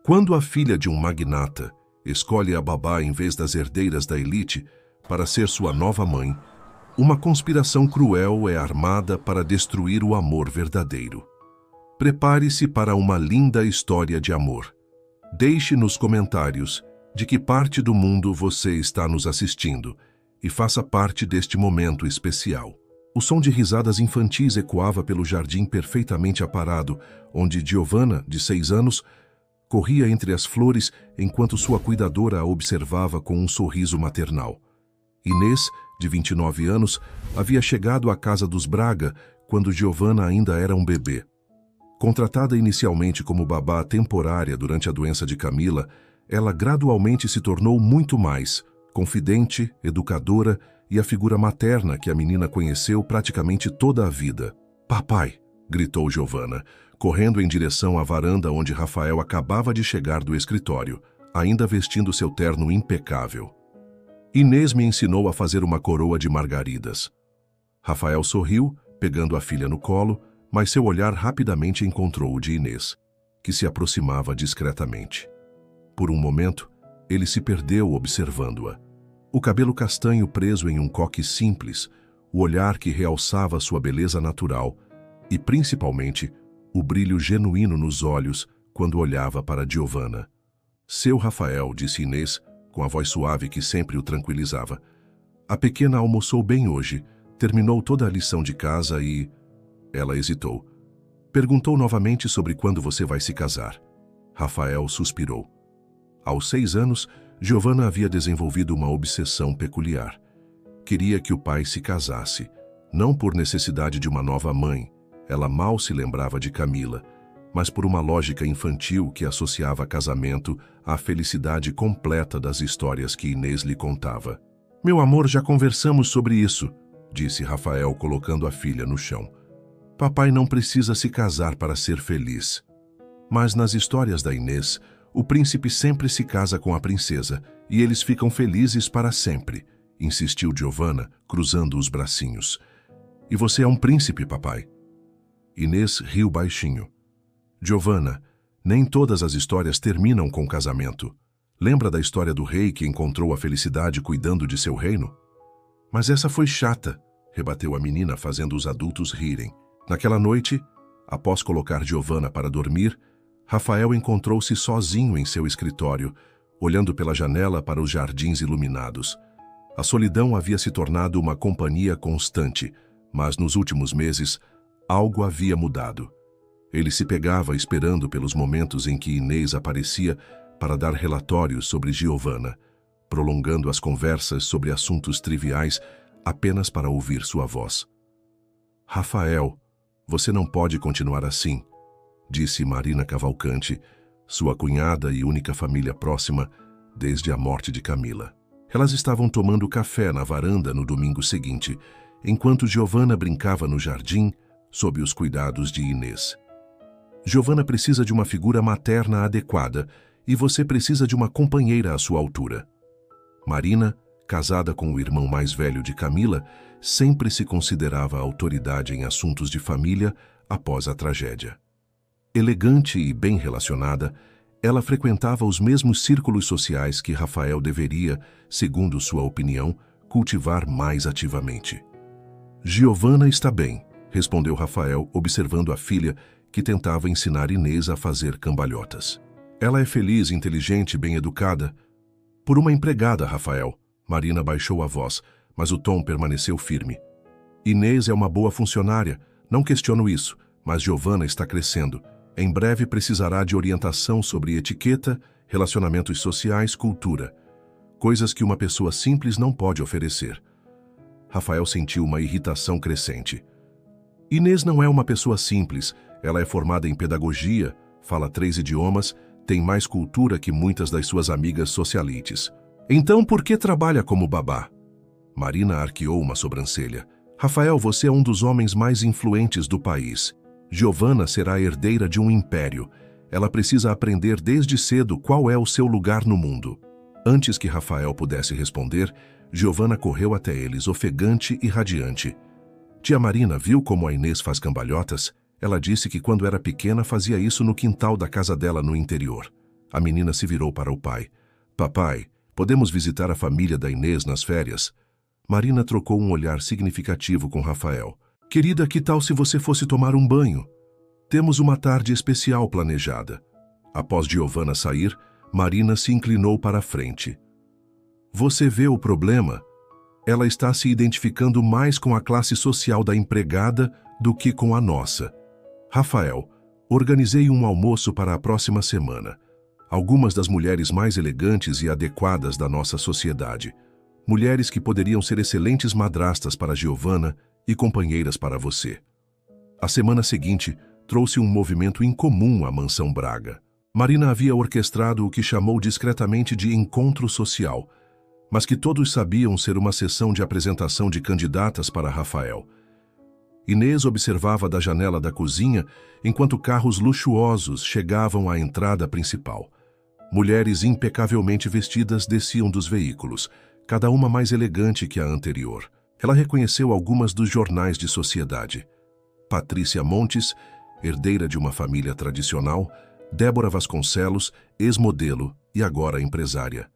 Quando a filha de um magnata escolhe a babá em vez das herdeiras da elite para ser sua nova mãe, uma conspiração cruel é armada para destruir o amor verdadeiro. Prepare-se para uma linda história de amor. Deixe nos comentários de que parte do mundo você está nos assistindo e faça parte deste momento especial. O som de risadas infantis ecoava pelo jardim perfeitamente aparado, onde Giovanna, de 6 anos, corria entre as flores enquanto sua cuidadora a observava com um sorriso maternal. Inês, de 29 anos, havia chegado à casa dos Braga quando Giovanna ainda era um bebê. Contratada inicialmente como babá temporária durante a doença de Camila, ela gradualmente se tornou muito mais, confidente, educadora e a figura materna que a menina conheceu praticamente toda a vida. "Papai!" gritou Giovanna, correndo em direção à varanda onde Rafael acabava de chegar do escritório, ainda vestindo seu terno impecável. "Inês me ensinou a fazer uma coroa de margaridas." Rafael sorriu, pegando a filha no colo, mas seu olhar rapidamente encontrou o de Inês, que se aproximava discretamente. Por um momento, ele se perdeu observando-a. O cabelo castanho preso em um coque simples, o olhar que realçava sua beleza natural e, principalmente, o brilho genuíno nos olhos quando olhava para Giovanna. "Seu Rafael", disse Inês, com a voz suave que sempre o tranquilizava. "A pequena almoçou bem hoje, terminou toda a lição de casa e..." Ela hesitou. Perguntou novamente sobre quando você vai se casar. Rafael suspirou. Aos 6 anos, Giovanna havia desenvolvido uma obsessão peculiar. Queria que o pai se casasse, não por necessidade de uma nova mãe, ela mal se lembrava de Camila, mas por uma lógica infantil que associava casamento à felicidade completa das histórias que Inês lhe contava. "Meu amor, já conversamos sobre isso", disse Rafael, colocando a filha no chão. "Papai não precisa se casar para ser feliz." Mas nas histórias da Inês, o príncipe sempre se casa com a princesa e eles ficam felizes para sempre, insistiu Giovanna, cruzando os bracinhos. "E você é um príncipe, papai." Inês riu baixinho. "Giovanna, nem todas as histórias terminam com casamento. Lembra da história do rei que encontrou a felicidade cuidando de seu reino?" "Mas essa foi chata", rebateu a menina, fazendo os adultos rirem. Naquela noite, após colocar Giovanna para dormir, Rafael encontrou-se sozinho em seu escritório, olhando pela janela para os jardins iluminados. A solidão havia se tornado uma companhia constante, mas nos últimos meses, algo havia mudado. Ele se pegava esperando pelos momentos em que Inês aparecia para dar relatórios sobre Giovanna, prolongando as conversas sobre assuntos triviais apenas para ouvir sua voz. "Rafael, você não pode continuar assim", disse Marina Cavalcante, sua cunhada e única família próxima desde a morte de Camila. Elas estavam tomando café na varanda no domingo seguinte, enquanto Giovanna brincava no jardim sob os cuidados de Inês. "Giovanna precisa de uma figura materna adequada e você precisa de uma companheira à sua altura." Marina, casada com o irmão mais velho de Camila, sempre se considerava autoridade em assuntos de família após a tragédia. Elegante e bem relacionada, ela frequentava os mesmos círculos sociais que Rafael deveria, segundo sua opinião, cultivar mais ativamente. "Giovanna está bem", respondeu Rafael, observando a filha que tentava ensinar Inês a fazer cambalhotas. "Ela é feliz, inteligente e bem educada." "Por uma empregada, Rafael." Marina baixou a voz, mas o tom permaneceu firme. "Inês é uma boa funcionária, não questiono isso, mas Giovanna está crescendo. Em breve precisará de orientação sobre etiqueta, relacionamentos sociais, cultura. Coisas que uma pessoa simples não pode oferecer." Rafael sentiu uma irritação crescente. "Inês não é uma pessoa simples, ela é formada em pedagogia, fala 3 idiomas, tem mais cultura que muitas das suas amigas socialites. Então por que trabalha como babá?" Marina arqueou uma sobrancelha. "Rafael, você é um dos homens mais influentes do país. Giovanna será a herdeira de um império. Ela precisa aprender desde cedo qual é o seu lugar no mundo." Antes que Rafael pudesse responder, Giovanna correu até eles, ofegante e radiante. "Tia Marina viu como a Inês faz cambalhotas? Ela disse que quando era pequena fazia isso no quintal da casa dela no interior." A menina se virou para o pai. Papai, podemos visitar a família da Inês nas férias? Marina trocou um olhar significativo com Rafael. Querida, que tal se você fosse tomar um banho? Temos uma tarde especial planejada. Após Giovanna sair, Marina se inclinou para a frente. Você vê o problema? Ela está se identificando mais com a classe social da empregada do que com a nossa. Rafael, organizei um almoço para a próxima semana. Algumas das mulheres mais elegantes e adequadas da nossa sociedade. Mulheres que poderiam ser excelentes madrastas para Giovanna e companheiras para você. A semana seguinte trouxe um movimento incomum à Mansão Braga. Marina havia orquestrado o que chamou discretamente de encontro social, mas que todos sabiam ser uma sessão de apresentação de candidatas para Rafael. Inês observava da janela da cozinha enquanto carros luxuosos chegavam à entrada principal. Mulheres impecavelmente vestidas desciam dos veículos, cada uma mais elegante que a anterior. Ela reconheceu algumas dos jornais de sociedade. Patrícia Montes, herdeira de uma família tradicional, Débora Vasconcelos, ex-modelo e agora empresária.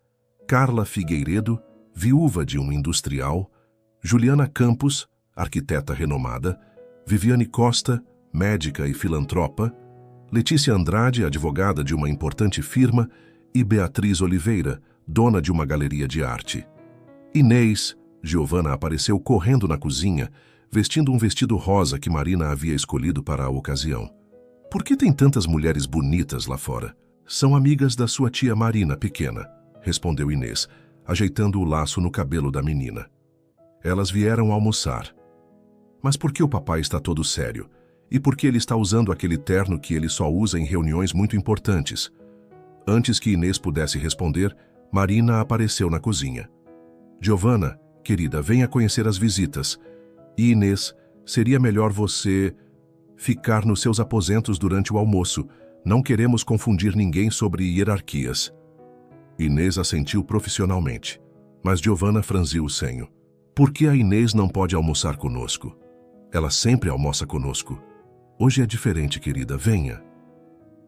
Carla Figueiredo, viúva de um industrial, Juliana Campos, arquiteta renomada, Viviane Costa, médica e filantropa, Letícia Andrade, advogada de uma importante firma, e Beatriz Oliveira, dona de uma galeria de arte. Inês, Giovanna apareceu correndo na cozinha, vestindo um vestido rosa que Marina havia escolhido para a ocasião. Por que tem tantas mulheres bonitas lá fora? São amigas da sua tia Marina, pequena, respondeu Inês, ajeitando o laço no cabelo da menina. Elas vieram almoçar. Mas por que o papai está todo sério? E por que ele está usando aquele terno que ele só usa em reuniões muito importantes? Antes que Inês pudesse responder, Marina apareceu na cozinha. Giovanna, querida, venha conhecer as visitas. E Inês, seria melhor você ficar nos seus aposentos durante o almoço. Não queremos confundir ninguém sobre hierarquias. Inês assentiu profissionalmente, mas Giovanna franziu o senho. Por que a Inês não pode almoçar conosco? Ela sempre almoça conosco. Hoje é diferente, querida, venha.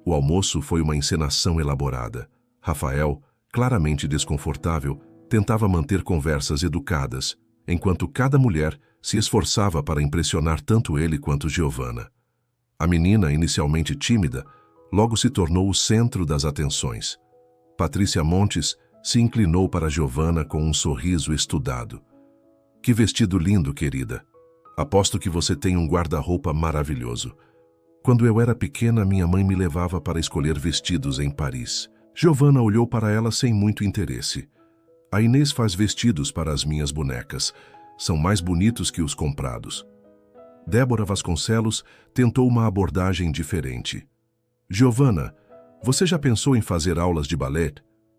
O almoço foi uma encenação elaborada. Rafael, claramente desconfortável, tentava manter conversas educadas, enquanto cada mulher se esforçava para impressionar tanto ele quanto Giovanna. A menina, inicialmente tímida, logo se tornou o centro das atenções. Patrícia Montes se inclinou para Giovanna com um sorriso estudado. Que vestido lindo, querida. Aposto que você tem um guarda-roupa maravilhoso. Quando eu era pequena, minha mãe me levava para escolher vestidos em Paris. Giovanna olhou para ela sem muito interesse. A Inês faz vestidos para as minhas bonecas. São mais bonitos que os comprados. Débora Vasconcelos tentou uma abordagem diferente. Giovanna, você já pensou em fazer aulas de balé?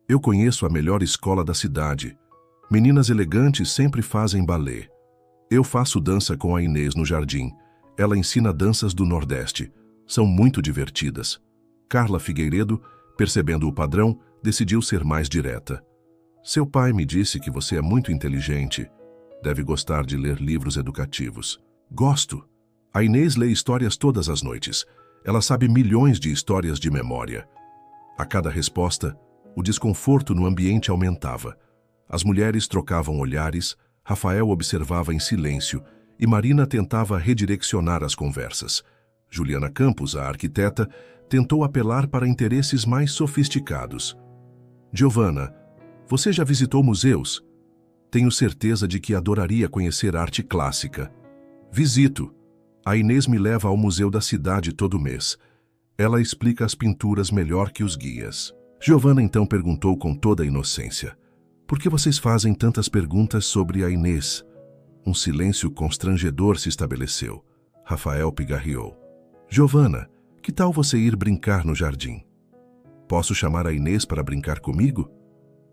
Eu conheço a melhor escola da cidade. Meninas elegantes sempre fazem balé. Eu faço dança com a Inês no jardim. Ela ensina danças do Nordeste. São muito divertidas. Carla Figueiredo, percebendo o padrão, decidiu ser mais direta. Seu pai me disse que você é muito inteligente. Deve gostar de ler livros educativos. Gosto. A Inês lê histórias todas as noites. Ela sabe milhões de histórias de memória. A cada resposta, o desconforto no ambiente aumentava. As mulheres trocavam olhares, Rafael observava em silêncio e Marina tentava redirecionar as conversas. Juliana Campos, a arquiteta, tentou apelar para interesses mais sofisticados. Giovanna, você já visitou museus? Tenho certeza de que adoraria conhecer arte clássica. Visito. A Inês me leva ao museu da cidade todo mês. Ela explica as pinturas melhor que os guias. Giovanna então perguntou com toda a inocência. Por que vocês fazem tantas perguntas sobre a Inês? Um silêncio constrangedor se estabeleceu. Rafael pigarreou. Giovanna, que tal você ir brincar no jardim? Posso chamar a Inês para brincar comigo?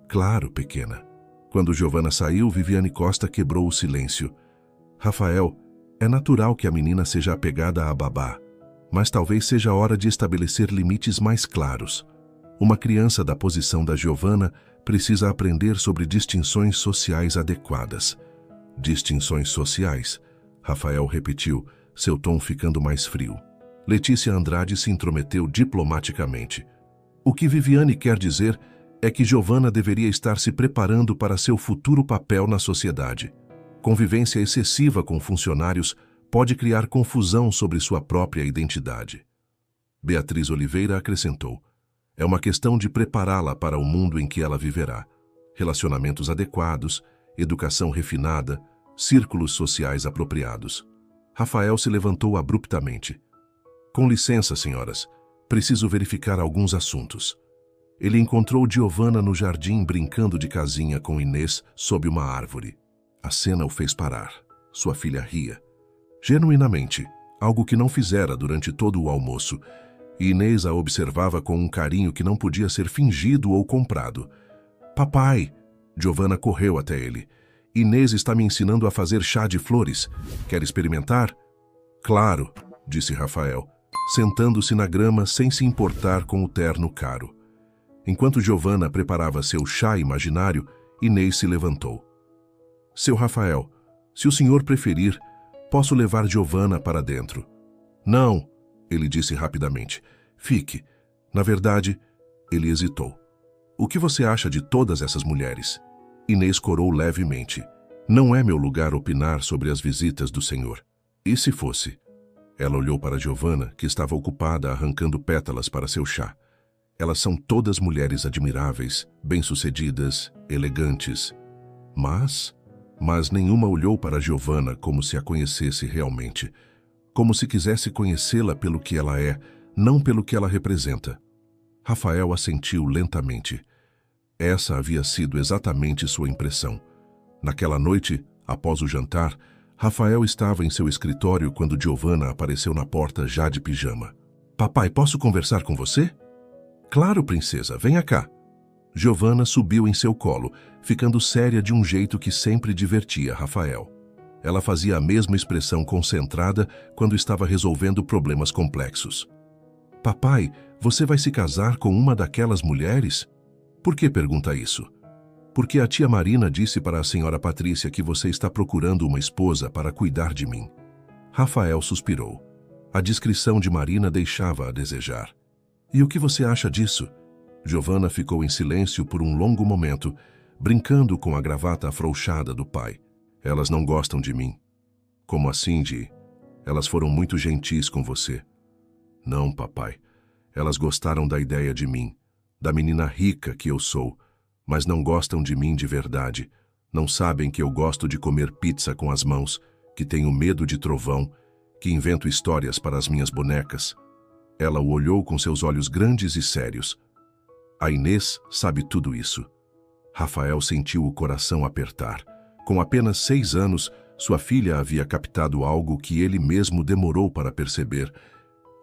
Claro, pequena. Quando Giovanna saiu, Viviane Costa quebrou o silêncio. Rafael, é natural que a menina seja apegada à babá, mas talvez seja hora de estabelecer limites mais claros. Uma criança da posição da Giovanna precisa aprender sobre distinções sociais adequadas. Distinções sociais? Rafael repetiu, seu tom ficando mais frio. Letícia Andrade se intrometeu diplomaticamente. O que Viviane quer dizer é que Giovanna deveria estar se preparando para seu futuro papel na sociedade. Convivência excessiva com funcionários pode criar confusão sobre sua própria identidade. Beatriz Oliveira acrescentou: é uma questão de prepará-la para o mundo em que ela viverá. Relacionamentos adequados, educação refinada, círculos sociais apropriados. Rafael se levantou abruptamente. Com licença, senhoras, preciso verificar alguns assuntos. Ele encontrou Giovanna no jardim brincando de casinha com Inês sob uma árvore. A cena o fez parar. Sua filha ria. Genuinamente, algo que não fizera durante todo o almoço, e Inês a observava com um carinho que não podia ser fingido ou comprado. Papai! Giovanna correu até ele. Inês está me ensinando a fazer chá de flores. Quer experimentar? Claro, disse Rafael, sentando-se na grama sem se importar com o terno caro. Enquanto Giovanna preparava seu chá imaginário, Inês se levantou. Seu Rafael, se o senhor preferir, posso levar Giovanna para dentro. Não, ele disse rapidamente. Fique. Na verdade, ele hesitou. O que você acha de todas essas mulheres? Inês corou levemente. Não é meu lugar opinar sobre as visitas do senhor. E se fosse? Ela olhou para Giovanna, que estava ocupada arrancando pétalas para seu chá. Elas são todas mulheres admiráveis, bem-sucedidas, elegantes. Mas nenhuma olhou para Giovanna como se a conhecesse realmente, como se quisesse conhecê-la pelo que ela é, não pelo que ela representa. Rafael assentiu lentamente. Essa havia sido exatamente sua impressão. Naquela noite, após o jantar, Rafael estava em seu escritório quando Giovanna apareceu na porta já de pijama. Papai, posso conversar com você? Claro, princesa, venha cá. Giovanna subiu em seu colo, ficando séria de um jeito que sempre divertia Rafael. Ela fazia a mesma expressão concentrada quando estava resolvendo problemas complexos. Papai, você vai se casar com uma daquelas mulheres? Por que pergunta isso? Porque a tia Marina disse para a senhora Patrícia que você está procurando uma esposa para cuidar de mim. Rafael suspirou. A descrição de Marina deixava a desejar. E o que você acha disso? Giovanna ficou em silêncio por um longo momento, brincando com a gravata afrouxada do pai. Elas não gostam de mim. Como assim, Di? Elas foram muito gentis com você. Não, papai. Elas gostaram da ideia de mim, da menina rica que eu sou, mas não gostam de mim de verdade. Não sabem que eu gosto de comer pizza com as mãos, que tenho medo de trovão, que invento histórias para as minhas bonecas. Ela o olhou com seus olhos grandes e sérios. A Inês sabe tudo isso. Rafael sentiu o coração apertar. Com apenas 6 anos, sua filha havia captado algo que ele mesmo demorou para perceber.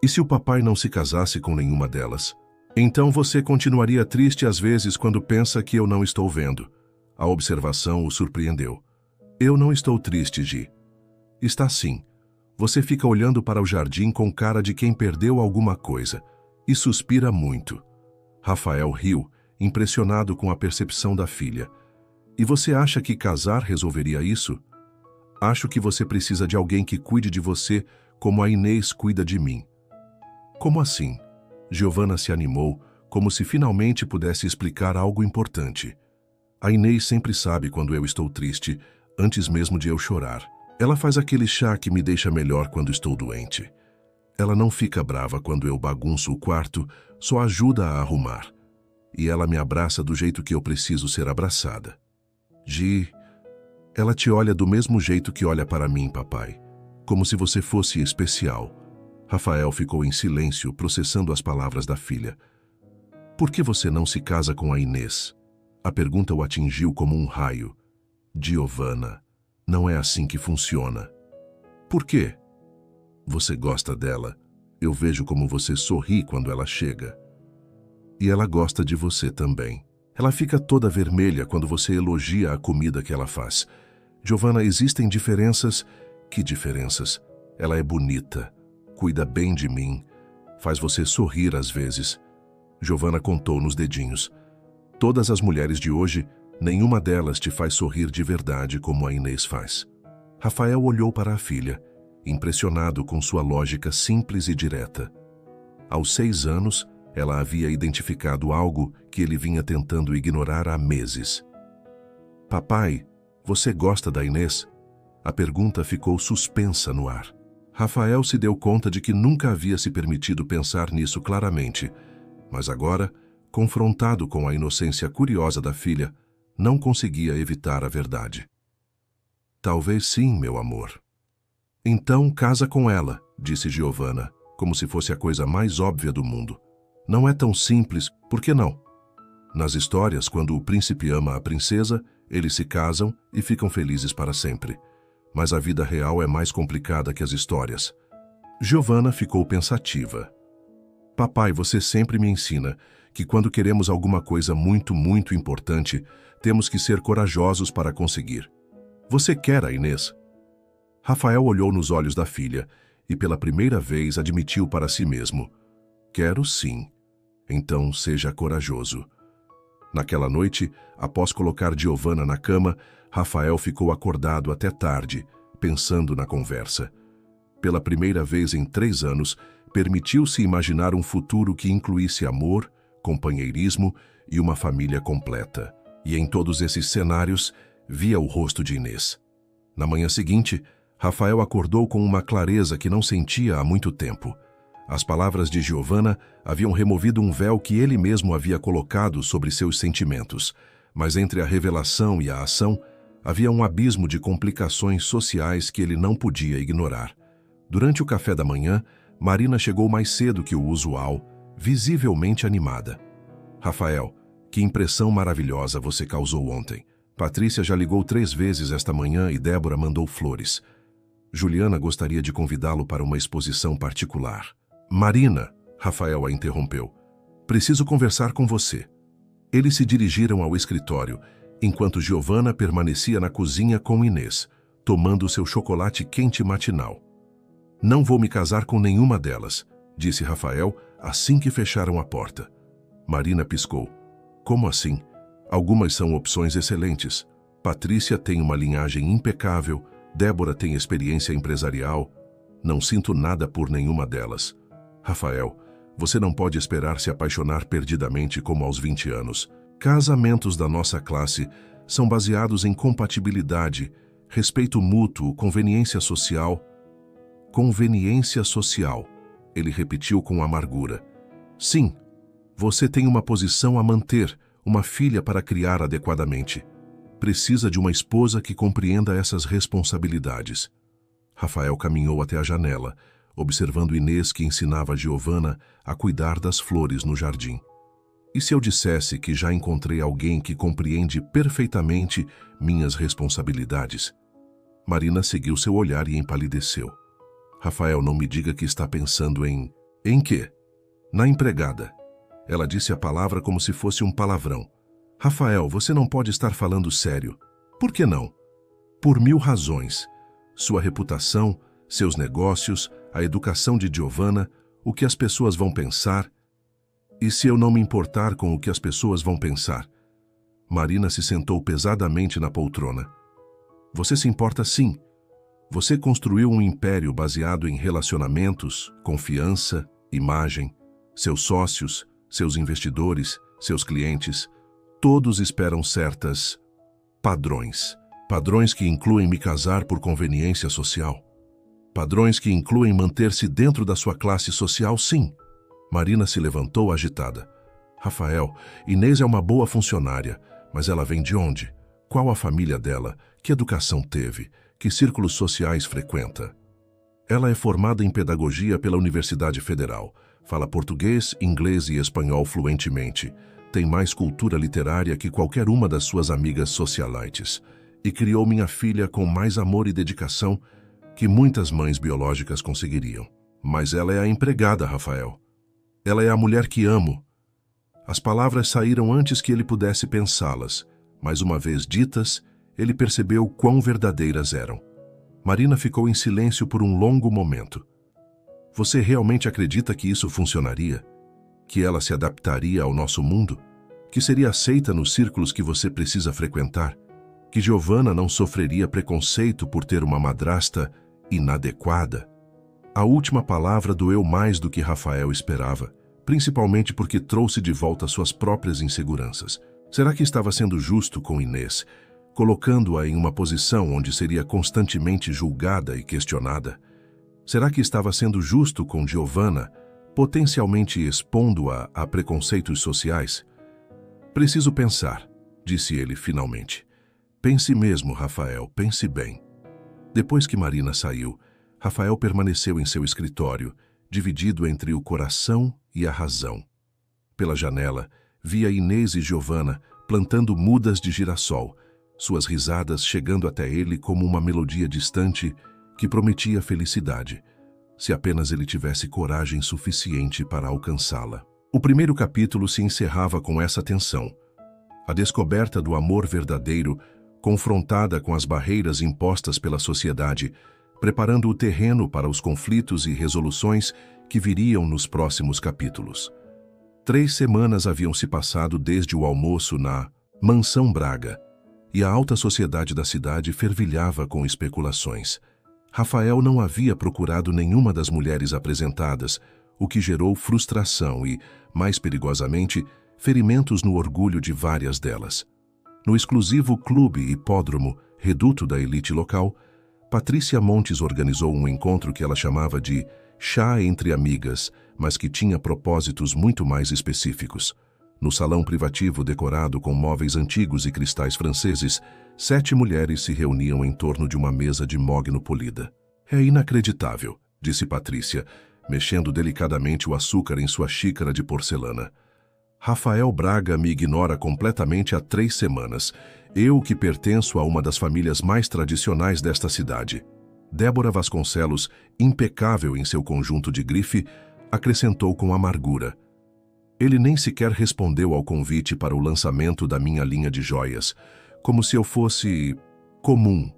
E se o papai não se casasse com nenhuma delas? Então você continuaria triste às vezes quando pensa que eu não estou vendo. A observação o surpreendeu. Eu não estou triste, Gi. Está sim. Você fica olhando para o jardim com cara de quem perdeu alguma coisa e suspira muito. Rafael riu, impressionado com a percepção da filha. E você acha que casar resolveria isso? Acho que você precisa de alguém que cuide de você como a Inês cuida de mim. Como assim? Giovanna se animou, como se finalmente pudesse explicar algo importante. A Inês sempre sabe quando eu estou triste, antes mesmo de eu chorar. Ela faz aquele chá que me deixa melhor quando estou doente. Ela não fica brava quando eu bagunço o quarto, só ajuda a arrumar. E ela me abraça do jeito que eu preciso ser abraçada. Gi, ela te olha do mesmo jeito que olha para mim, papai. Como se você fosse especial. Rafael ficou em silêncio, processando as palavras da filha. Por que você não se casa com a Inês? A pergunta o atingiu como um raio. Giovanna, não é assim que funciona. Por quê? Você gosta dela. Eu vejo como você sorri quando ela chega. E ela gosta de você também. Ela fica toda vermelha quando você elogia a comida que ela faz. Giovanna, existem diferenças? Que diferenças? Ela é bonita, cuida bem de mim, faz você sorrir às vezes. Giovanna contou nos dedinhos. Todas as mulheres de hoje, nenhuma delas te faz sorrir de verdade como a Inês faz. Rafael olhou para a filha, impressionado com sua lógica simples e direta. Aos 6 anos, Ela havia identificado algo que ele vinha tentando ignorar há meses. Papai, você gosta da Inês? A pergunta ficou suspensa no ar. Rafael se deu conta de que nunca havia se permitido pensar nisso claramente, mas agora, confrontado com a inocência curiosa da filha, não conseguia evitar a verdade. Talvez sim, meu amor. Então casa com ela, disse Giovanna, como se fosse a coisa mais óbvia do mundo. Não é tão simples, por que não? Nas histórias, quando o príncipe ama a princesa, eles se casam e ficam felizes para sempre. Mas a vida real é mais complicada que as histórias. Giovanna ficou pensativa. Papai, você sempre me ensina que quando queremos alguma coisa muito, muito importante, temos que ser corajosos para conseguir. Você quer a Inês? Rafael olhou nos olhos da filha e pela primeira vez admitiu para si mesmo. Quero sim. Então seja corajoso. Naquela noite, após colocar Giovanna na cama, Rafael ficou acordado até tarde, pensando na conversa. Pela primeira vez em 3 anos, permitiu-se imaginar um futuro que incluísse amor, companheirismo e uma família completa. E em todos esses cenários, via o rosto de Inês. Na manhã seguinte, Rafael acordou com uma clareza que não sentia há muito tempo. As palavras de Giovanna haviam removido um véu que ele mesmo havia colocado sobre seus sentimentos, mas entre a revelação e a ação, havia um abismo de complicações sociais que ele não podia ignorar. Durante o café da manhã, Marina chegou mais cedo que o usual, visivelmente animada. Rafael, que impressão maravilhosa você causou ontem. Patrícia já ligou 3 vezes esta manhã e Débora mandou flores. Juliana gostaria de convidá-lo para uma exposição particular. Marina, Rafael a interrompeu. Preciso conversar com você. Eles se dirigiram ao escritório, enquanto Giovanna permanecia na cozinha com Inês, tomando seu chocolate quente matinal. Não vou me casar com nenhuma delas, disse Rafael assim que fecharam a porta. Marina piscou. Como assim? Algumas são opções excelentes. Patrícia tem uma linhagem impecável, Débora tem experiência empresarial. Não sinto nada por nenhuma delas. Rafael, você não pode esperar se apaixonar perdidamente como aos 20 anos. Casamentos da nossa classe são baseados em compatibilidade, respeito mútuo, conveniência social. Conveniência social, ele repetiu com amargura. Sim, você tem uma posição a manter, uma filha para criar adequadamente. Precisa de uma esposa que compreenda essas responsabilidades. Rafael caminhou até a janela, observando Inês que ensinava a Giovanna a cuidar das flores no jardim. E se eu dissesse que já encontrei alguém que compreende perfeitamente minhas responsabilidades? Marina seguiu seu olhar e empalideceu. Rafael, não me diga que está pensando em... Em quê? Na empregada. Ela disse a palavra como se fosse um palavrão. Rafael, você não pode estar falando sério. Por que não? Por 1000 razões. Sua reputação, seus negócios, a educação de Giovanna, o que as pessoas vão pensar. E se eu não me importar com o que as pessoas vão pensar? Marina se sentou pesadamente na poltrona. Você se importa sim. Você construiu um império baseado em relacionamentos, confiança, imagem. Seus sócios, seus investidores, seus clientes, todos esperam certas padrões. Padrões que incluem me casar por conveniência social. Padrões que incluem manter-se dentro da sua classe social, sim. Marina se levantou agitada. Rafael, Inês é uma boa funcionária, mas ela vem de onde? Qual a família dela? Que educação teve? Que círculos sociais frequenta? Ela é formada em pedagogia pela Universidade Federal. Fala português, inglês e espanhol fluentemente. Tem mais cultura literária que qualquer uma das suas amigas socialites. E criou minha filha com mais amor e dedicação que muitas mães biológicas conseguiriam. Mas ela é a empregada, Rafael. Ela é a mulher que amo. As palavras saíram antes que ele pudesse pensá-las, mas uma vez ditas, ele percebeu quão verdadeiras eram. Marina ficou em silêncio por um longo momento. Você realmente acredita que isso funcionaria? Que ela se adaptaria ao nosso mundo? Que seria aceita nos círculos que você precisa frequentar? Que Giovanna não sofreria preconceito por ter uma madrasta inadequada? A última palavra doeu mais do que Rafael esperava. principalmente porque trouxe de volta suas próprias inseguranças. Será que estava sendo justo com Inês, colocando-a em uma posição onde seria constantemente julgada e questionada? Será que estava sendo justo com Giovanna, potencialmente expondo-a a preconceitos sociais? Preciso pensar, disse ele finalmente. Pense mesmo, Rafael, pense bem. Depois que Marina saiu, Rafael permaneceu em seu escritório, dividido entre o coração e a razão. Pela janela, via Inês e Giovanna plantando mudas de girassol, suas risadas chegando até ele como uma melodia distante que prometia felicidade, se apenas ele tivesse coragem suficiente para alcançá-la. O primeiro capítulo se encerrava com essa tensão. A descoberta do amor verdadeiro, confrontada com as barreiras impostas pela sociedade, preparando o terreno para os conflitos e resoluções que viriam nos próximos capítulos. 3 semanas haviam se passado desde o almoço na Mansão Braga, e a alta sociedade da cidade fervilhava com especulações. Rafael não havia procurado nenhuma das mulheres apresentadas, o que gerou frustração e, mais perigosamente, ferimentos no orgulho de várias delas. No exclusivo clube hipódromo, reduto da elite local, Patrícia Montes organizou um encontro que ela chamava de chá entre amigas, mas que tinha propósitos muito mais específicos. No salão privativo decorado com móveis antigos e cristais franceses, 7 mulheres se reuniam em torno de uma mesa de mogno polida. É inacreditável, disse Patrícia, mexendo delicadamente o açúcar em sua xícara de porcelana. Rafael Braga me ignora completamente há 3 semanas. Eu que pertenço a uma das famílias mais tradicionais desta cidade. Débora Vasconcelos, impecável em seu conjunto de grife, acrescentou com amargura. Ele nem sequer respondeu ao convite para o lançamento da minha linha de joias, como se eu fosse comum.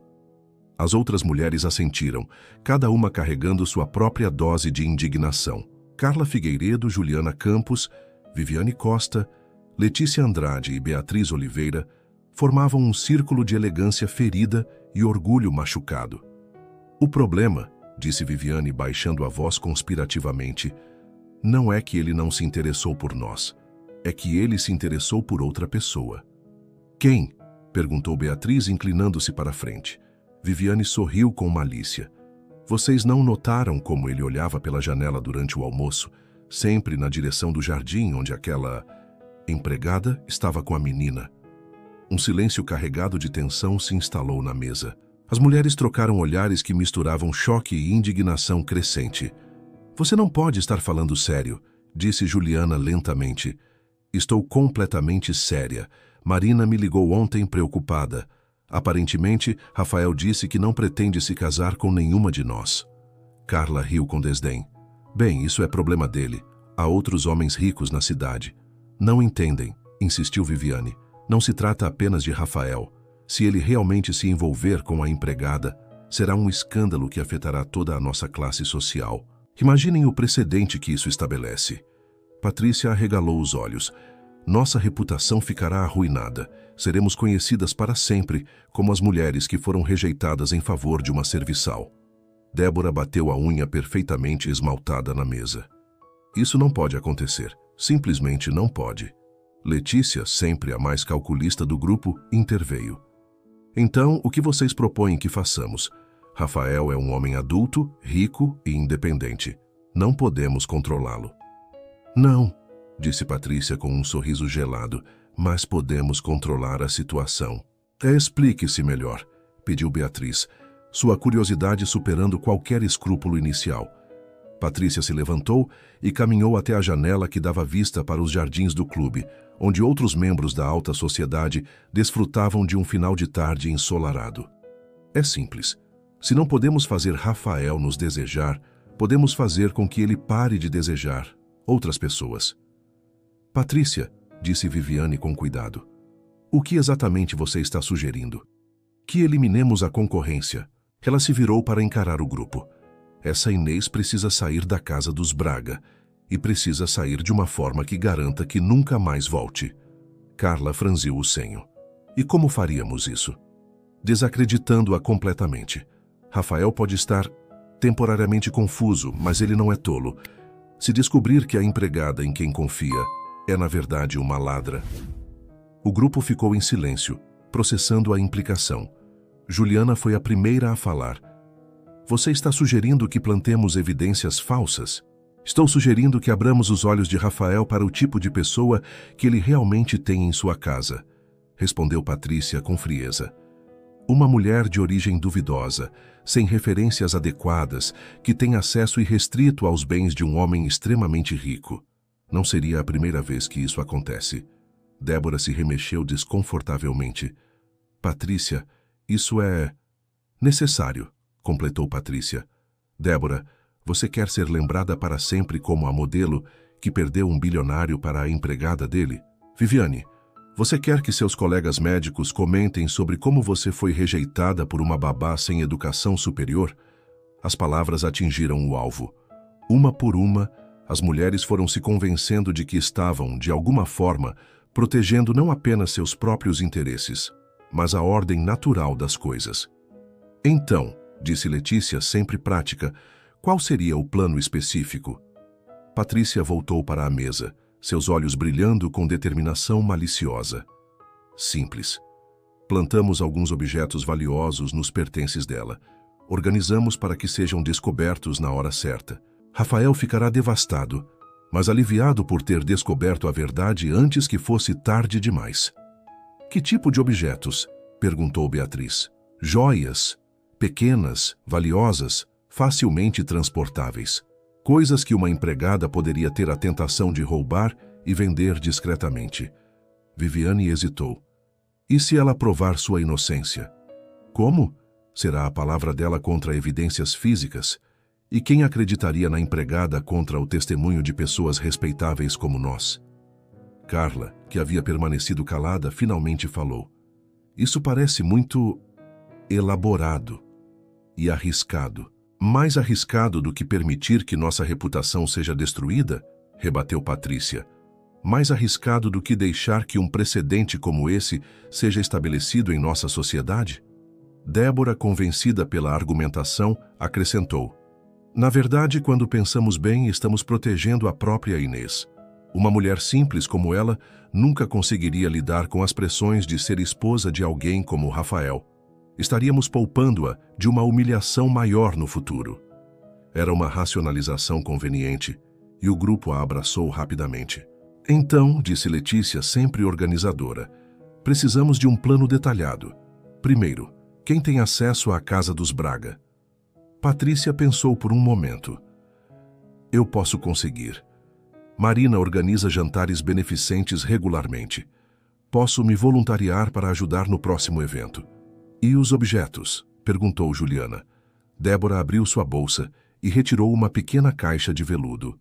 As outras mulheres assentiram, cada uma carregando sua própria dose de indignação. Carla Figueiredo, Juliana Campos, Viviane Costa, Letícia Andrade e Beatriz Oliveira formavam um círculo de elegância ferida e orgulho machucado. O problema, disse Viviane baixando a voz conspirativamente, não é que ele não se interessou por nós, é que ele se interessou por outra pessoa. Quem? Perguntou Beatriz, inclinando-se para a frente. Viviane sorriu com malícia. Vocês não notaram como ele olhava pela janela durante o almoço, sempre na direção do jardim onde aquela empregada estava com a menina? Um silêncio carregado de tensão se instalou na mesa. As mulheres trocaram olhares que misturavam choque e indignação crescente. Você não pode estar falando sério, disse Juliana lentamente. Estou completamente séria. Marina me ligou ontem preocupada. Aparentemente, Rafael disse que não pretende se casar com nenhuma de nós. Carla riu com desdém. Bem, isso é problema dele. Há outros homens ricos na cidade. Não entendem, insistiu Viviane. Não se trata apenas de Rafael. Se ele realmente se envolver com a empregada, será um escândalo que afetará toda a nossa classe social. Imaginem o precedente que isso estabelece. Patrícia arregalou os olhos. Nossa reputação ficará arruinada. Seremos conhecidas para sempre como as mulheres que foram rejeitadas em favor de uma serviçal. Débora bateu a unha perfeitamente esmaltada na mesa. Isso não pode acontecer. Simplesmente não pode. Letícia, sempre a mais calculista do grupo, interveio. Então, o que vocês propõem que façamos? Rafael é um homem adulto, rico e independente. Não podemos controlá-lo. Não, disse Patrícia com um sorriso gelado, mas podemos controlar a situação. Explique-se melhor, pediu Beatriz, sua curiosidade superando qualquer escrúpulo inicial. Patrícia se levantou e caminhou até a janela que dava vista para os jardins do clube, onde outros membros da alta sociedade desfrutavam de um final de tarde ensolarado. É simples. Se não podemos fazer Rafael nos desejar, podemos fazer com que ele pare de desejar outras pessoas. Patrícia, disse Viviane com cuidado, o que exatamente você está sugerindo? Que eliminemos a concorrência. Ela se virou para encarar o grupo. Essa Inês precisa sair da casa dos Braga e precisa sair de uma forma que garanta que nunca mais volte. Carla franziu o senho. E como faríamos isso? Desacreditando-a completamente. Rafael pode estar temporariamente confuso, mas ele não é tolo. Se descobrir que a empregada em quem confia é, na verdade, uma ladra. O grupo ficou em silêncio, processando a implicação. Juliana foi a primeira a falar. Você está sugerindo que plantemos evidências falsas? Estou sugerindo que abramos os olhos de Rafael para o tipo de pessoa que ele realmente tem em sua casa, respondeu Patrícia com frieza. Uma mulher de origem duvidosa, sem referências adequadas, que tem acesso irrestrito aos bens de um homem extremamente rico. Não seria a primeira vez que isso acontece. Débora se remexeu desconfortavelmente. Patrícia, isso é necessário, completou Patrícia. Débora, você quer ser lembrada para sempre como a modelo que perdeu um bilionário para a empregada dele? Viviane, você quer que seus colegas médicos comentem sobre como você foi rejeitada por uma babá sem educação superior? As palavras atingiram o alvo. Uma por uma, as mulheres foram se convencendo de que estavam, de alguma forma, protegendo não apenas seus próprios interesses, mas a ordem natural das coisas. Então, disse Letícia, sempre prática, qual seria o plano específico? Patrícia voltou para a mesa, seus olhos brilhando com determinação maliciosa. Simples. Plantamos alguns objetos valiosos nos pertences dela. Organizamos para que sejam descobertos na hora certa. Rafael ficará devastado, mas aliviado por ter descoberto a verdade antes que fosse tarde demais. Que tipo de objetos? Perguntou Beatriz. Joias, pequenas, valiosas, facilmente transportáveis. Coisas que uma empregada poderia ter a tentação de roubar e vender discretamente. Viviane hesitou. E se ela provar sua inocência? Como? Será a palavra dela contra evidências físicas? E quem acreditaria na empregada contra o testemunho de pessoas respeitáveis como nós? Carla, que havia permanecido calada, finalmente falou. Isso parece muito elaborado e arriscado. Mais arriscado do que permitir que nossa reputação seja destruída? Rebateu Patrícia. Mais arriscado do que deixar que um precedente como esse seja estabelecido em nossa sociedade? Débora, convencida pela argumentação, acrescentou. Na verdade, quando pensamos bem, estamos protegendo a própria Inês. Uma mulher simples como ela nunca conseguiria lidar com as pressões de ser esposa de alguém como Rafael. Estaríamos poupando-a de uma humilhação maior no futuro. Era uma racionalização conveniente, e o grupo a abraçou rapidamente. Então, disse Letícia, sempre organizadora, precisamos de um plano detalhado. Primeiro, quem tem acesso à casa dos Braga? Patrícia pensou por um momento. Eu posso conseguir. Marina organiza jantares beneficentes regularmente. Posso me voluntariar para ajudar no próximo evento. E os objetos? Perguntou Juliana. Débora abriu sua bolsa e retirou uma pequena caixa de veludo.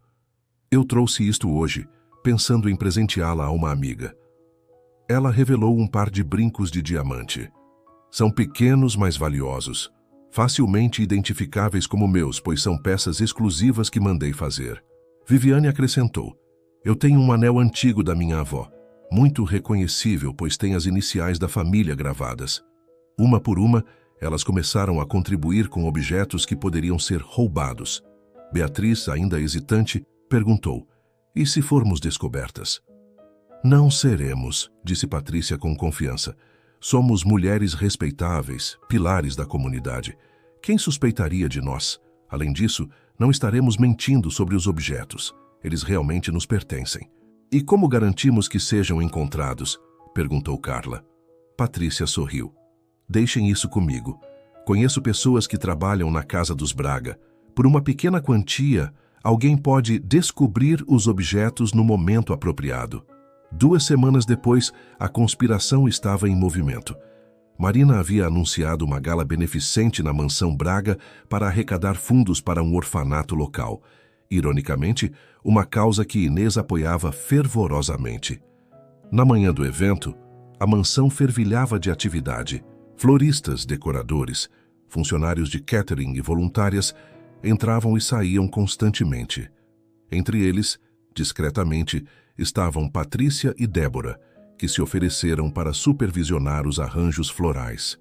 Eu trouxe isto hoje, pensando em presenteá-la a uma amiga. Ela revelou um par de brincos de diamante. São pequenos, mas valiosos. Facilmente identificáveis como meus, pois são peças exclusivas que mandei fazer. Viviane acrescentou. Eu tenho um anel antigo da minha avó, muito reconhecível, pois tem as iniciais da família gravadas. Uma por uma, elas começaram a contribuir com objetos que poderiam ser roubados. Beatriz, ainda hesitante, perguntou, e se formos descobertas? Não seremos, disse Patrícia com confiança. Somos mulheres respeitáveis, pilares da comunidade. Quem suspeitaria de nós? Além disso, não estaremos mentindo sobre os objetos. Eles realmente nos pertencem. E como garantimos que sejam encontrados? Perguntou Carla. Patrícia sorriu. Deixem isso comigo. Conheço pessoas que trabalham na casa dos Braga. Por uma pequena quantia, alguém pode descobrir os objetos no momento apropriado. 2 semanas depois, a conspiração estava em movimento. Marina havia anunciado uma gala beneficente na mansão Braga para arrecadar fundos para um orfanato local. Ironicamente, uma causa que Inês apoiava fervorosamente. Na manhã do evento, a mansão fervilhava de atividade. Floristas, decoradores, funcionários de catering e voluntárias entravam e saíam constantemente. Entre eles, discretamente, estavam Patrícia e Débora, que se ofereceram para supervisionar os arranjos florais.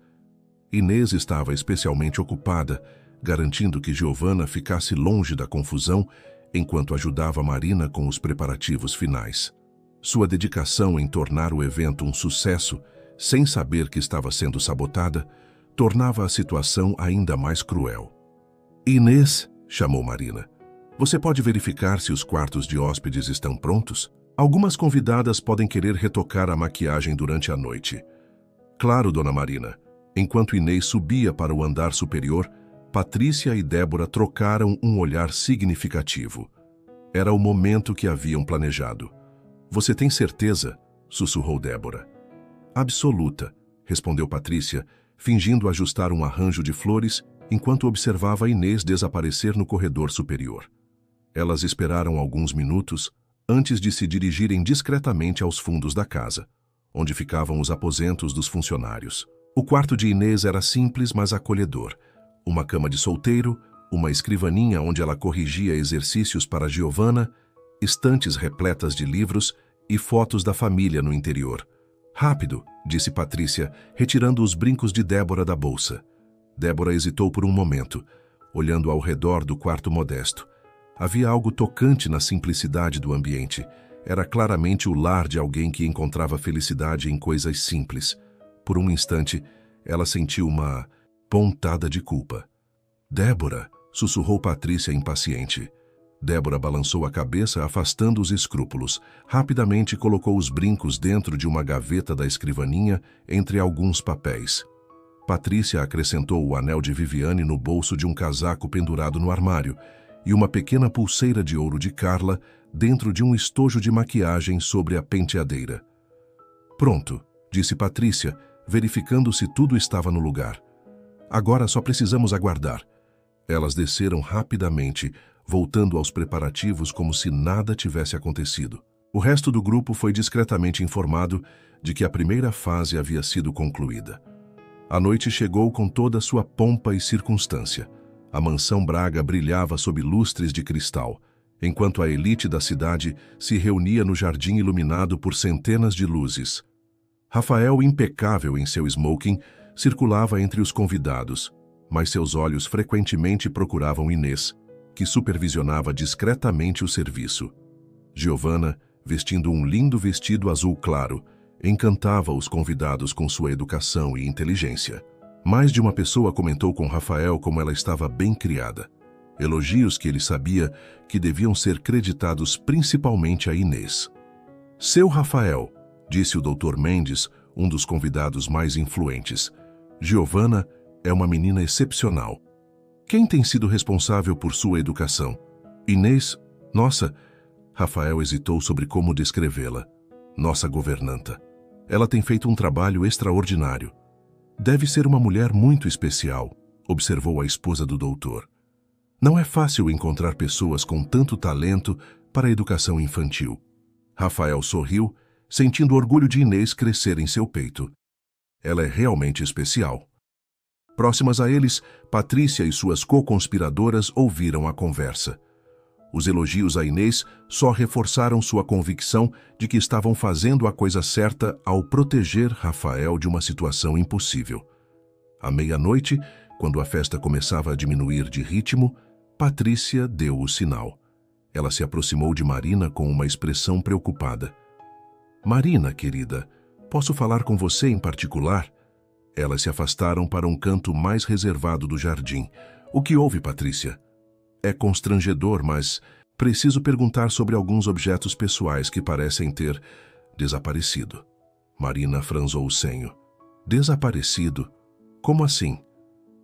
Inês estava especialmente ocupada, garantindo que Giovanna ficasse longe da confusão enquanto ajudava Marina com os preparativos finais. Sua dedicação em tornar o evento um sucesso, sem saber que estava sendo sabotada, tornava a situação ainda mais cruel. Inês, chamou Marina, você pode verificar se os quartos de hóspedes estão prontos? Algumas convidadas podem querer retocar a maquiagem durante a noite. Claro, dona Marina. Enquanto Inês subia para o andar superior, Patrícia e Débora trocaram um olhar significativo. Era o momento que haviam planejado. Você tem certeza? Sussurrou Débora. Absoluta, respondeu Patrícia, fingindo ajustar um arranjo de flores enquanto observava Inês desaparecer no corredor superior. Elas esperaram alguns minutos antes de se dirigirem discretamente aos fundos da casa, onde ficavam os aposentos dos funcionários. O quarto de Inês era simples, mas acolhedor. Uma cama de solteiro, uma escrivaninha onde ela corrigia exercícios para Giovanna, estantes repletas de livros e fotos da família no interior. Rápido, disse Patrícia, retirando os brincos de Débora da bolsa. Débora hesitou por um momento, olhando ao redor do quarto modesto. Havia algo tocante na simplicidade do ambiente. Era claramente o lar de alguém que encontrava felicidade em coisas simples. Por um instante, ela sentiu uma pontada de culpa. Débora, sussurrou Patrícia impaciente. Débora balançou a cabeça, afastando os escrúpulos. Rapidamente colocou os brincos dentro de uma gaveta da escrivaninha, entre alguns papéis. Patrícia acrescentou o anel de Viviane no bolso de um casaco pendurado no armário e uma pequena pulseira de ouro de Carla dentro de um estojo de maquiagem sobre a penteadeira. Pronto, disse Patrícia, verificando se tudo estava no lugar. Agora só precisamos aguardar. Elas desceram rapidamente, voltando aos preparativos como se nada tivesse acontecido. O resto do grupo foi discretamente informado de que a primeira fase havia sido concluída. A noite chegou com toda sua pompa e circunstância. A mansão Braga brilhava sob lustres de cristal, enquanto a elite da cidade se reunia no jardim iluminado por centenas de luzes. Rafael, impecável em seu smoking, circulava entre os convidados, mas seus olhos frequentemente procuravam Inês, que supervisionava discretamente o serviço. Giovanna, vestindo um lindo vestido azul claro, encantava os convidados com sua educação e inteligência. Mais de uma pessoa comentou com Rafael como ela estava bem criada. Elogios que ele sabia que deviam ser creditados principalmente a Inês. Seu Rafael, disse o Dr. Mendes, um dos convidados mais influentes. Giovanna é uma menina excepcional. Quem tem sido responsável por sua educação? Inês? Nossa, Rafael hesitou sobre como descrevê-la. Nossa governanta. Ela tem feito um trabalho extraordinário. Deve ser uma mulher muito especial, observou a esposa do doutor. Não é fácil encontrar pessoas com tanto talento para a educação infantil. Rafael sorriu, sentindo orgulho de Inês crescer em seu peito. Ela é realmente especial. Próximas a eles, Patrícia e suas co-conspiradoras ouviram a conversa. Os elogios a Inês só reforçaram sua convicção de que estavam fazendo a coisa certa ao proteger Rafael de uma situação impossível. À meia-noite, quando a festa começava a diminuir de ritmo, Patrícia deu o sinal. Ela se aproximou de Marina com uma expressão preocupada. Marina, querida, posso falar com você em particular? Elas se afastaram para um canto mais reservado do jardim. O que houve, Patrícia? É constrangedor, mas preciso perguntar sobre alguns objetos pessoais que parecem ter desaparecido. Marina franzou o senho. Desaparecido? Como assim?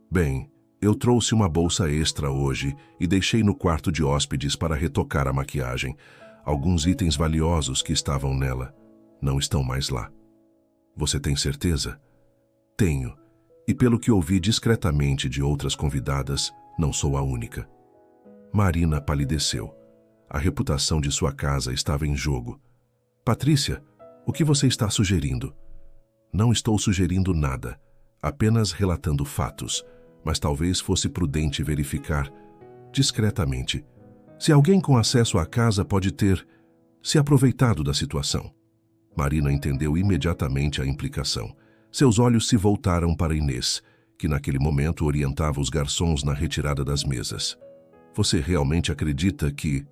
Bem, eu trouxe uma bolsa extra hoje e deixei no quarto de hóspedes para retocar a maquiagem. Alguns itens valiosos que estavam nela não estão mais lá. Você tem certeza? Tenho. E pelo que ouvi discretamente de outras convidadas, não sou a única. Marina palideceu. A reputação de sua casa estava em jogo. Patrícia, o que você está sugerindo? Não estou sugerindo nada, apenas relatando fatos, mas talvez fosse prudente verificar, discretamente, se alguém com acesso à casa pode ter se aproveitado da situação. Marina entendeu imediatamente a implicação. Seus olhos se voltaram para Inês, que naquele momento orientava os garçons na retirada das mesas. Você realmente acredita que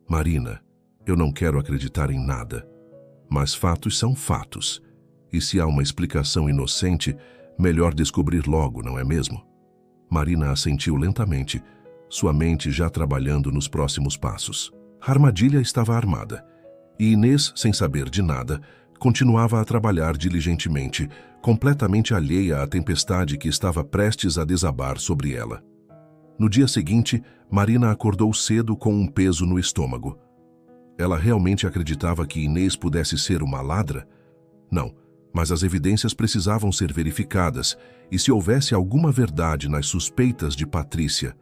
Marina, eu não quero acreditar em nada. Mas fatos são fatos. E se há uma explicação inocente, melhor descobrir logo, não é mesmo? Marina assentiu lentamente, sua mente já trabalhando nos próximos passos. A armadilha estava armada, e Inês, sem saber de nada, continuava a trabalhar diligentemente, completamente alheia à tempestade que estava prestes a desabar sobre ela. No dia seguinte, Marina acordou cedo com um peso no estômago. Ela realmente acreditava que Inês pudesse ser uma ladra? Não, mas as evidências precisavam ser verificadas, e se houvesse alguma verdade nas suspeitas de Patrícia,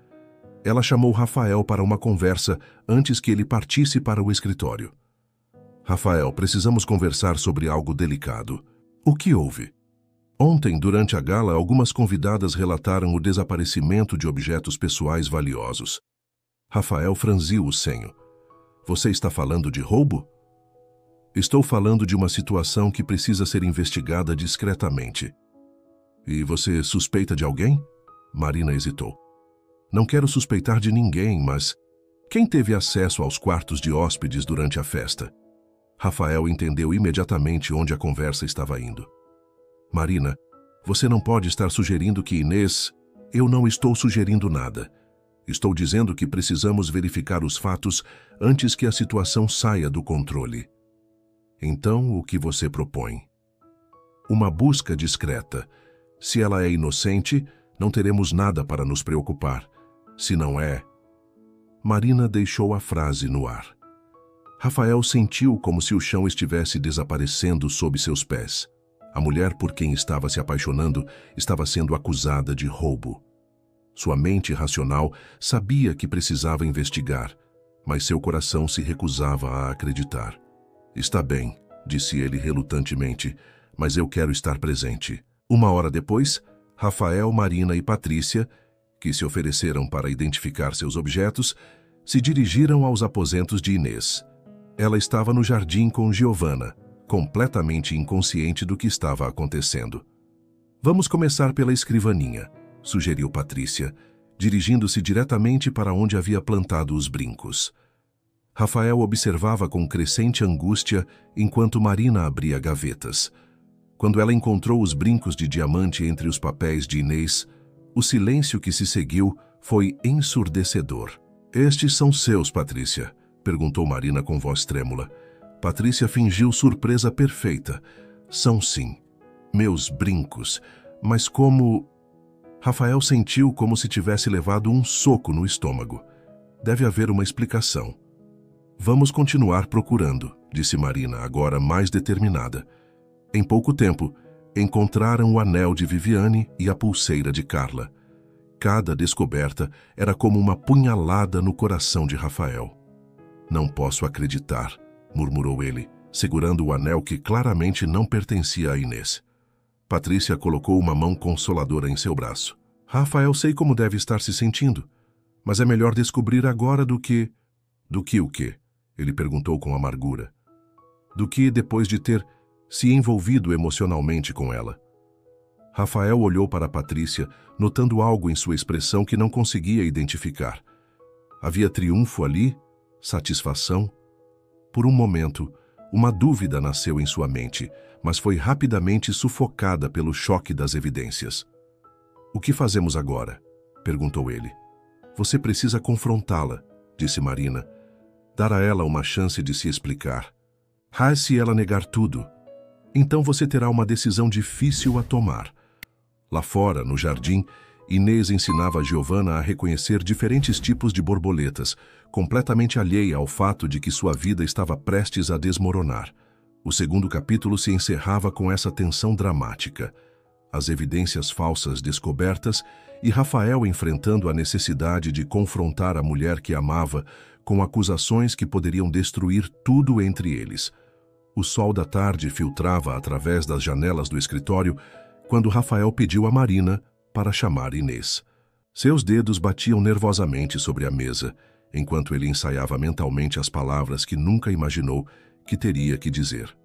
ela chamou Rafael para uma conversa antes que ele partisse para o escritório. Rafael, precisamos conversar sobre algo delicado. O que houve? Ontem, durante a gala, algumas convidadas relataram o desaparecimento de objetos pessoais valiosos. Rafael franziu o senho. Você está falando de roubo? Estou falando de uma situação que precisa ser investigada discretamente. E você suspeita de alguém? Marina hesitou. Não quero suspeitar de ninguém, mas quem teve acesso aos quartos de hóspedes durante a festa? Rafael entendeu imediatamente onde a conversa estava indo. Marina, você não pode estar sugerindo que Inês... Eu não estou sugerindo nada. Estou dizendo que precisamos verificar os fatos antes que a situação saia do controle. Então, o que você propõe? Uma busca discreta. Se ela é inocente, não teremos nada para nos preocupar. Se não é... Marina deixou a frase no ar. Rafael sentiu como se o chão estivesse desaparecendo sob seus pés. A mulher por quem estava se apaixonando estava sendo acusada de roubo. Sua mente racional sabia que precisava investigar, mas seu coração se recusava a acreditar. Está bem, disse ele relutantemente, mas eu quero estar presente. Uma hora depois, Rafael, Marina e Patrícia, que se ofereceram para identificar seus objetos, se dirigiram aos aposentos de Inês. Ela estava no jardim com Giovanna, completamente inconsciente do que estava acontecendo. Vamos começar pela escrivaninha, sugeriu Patrícia, dirigindo-se diretamente para onde havia plantado os brincos. Rafael observava com crescente angústia enquanto Marina abria gavetas. Quando ela encontrou os brincos de diamante entre os papéis de Inês, o silêncio que se seguiu foi ensurdecedor. Estes são seus, Patrícia? Perguntou Marina com voz trêmula. Patrícia fingiu surpresa perfeita. São sim. Meus brincos. Mas como... Rafael sentiu como se tivesse levado um soco no estômago. Deve haver uma explicação. Vamos continuar procurando, disse Marina, agora mais determinada. Em pouco tempo, encontraram o anel de Viviane e a pulseira de Carla. Cada descoberta era como uma punhalada no coração de Rafael. Não posso acreditar, murmurou ele, segurando o anel que claramente não pertencia a Inês. Patrícia colocou uma mão consoladora em seu braço. Rafael, sei como deve estar se sentindo, mas é melhor descobrir agora do que... Do que o quê? Ele perguntou com amargura. Do que depois de ter se envolvido emocionalmente com ela. Rafael olhou para Patrícia, notando algo em sua expressão que não conseguia identificar. Havia triunfo ali? Satisfação? Por um momento, uma dúvida nasceu em sua mente, mas foi rapidamente sufocada pelo choque das evidências. O que fazemos agora? Perguntou ele. Você precisa confrontá-la, disse Marina. Dar a ela uma chance de se explicar. Se ela negar tudo, então você terá uma decisão difícil a tomar. Lá fora, no jardim, Inês ensinava a Giovanna a reconhecer diferentes tipos de borboletas, completamente alheia ao fato de que sua vida estava prestes a desmoronar. O segundo capítulo se encerrava com essa tensão dramática. As evidências falsas descobertas e Rafael enfrentando a necessidade de confrontar a mulher que amava com acusações que poderiam destruir tudo entre eles. O sol da tarde filtrava através das janelas do escritório quando Rafael pediu a Marina para chamar Inês. Seus dedos batiam nervosamente sobre a mesa, enquanto ele ensaiava mentalmente as palavras que nunca imaginou que teria que dizer.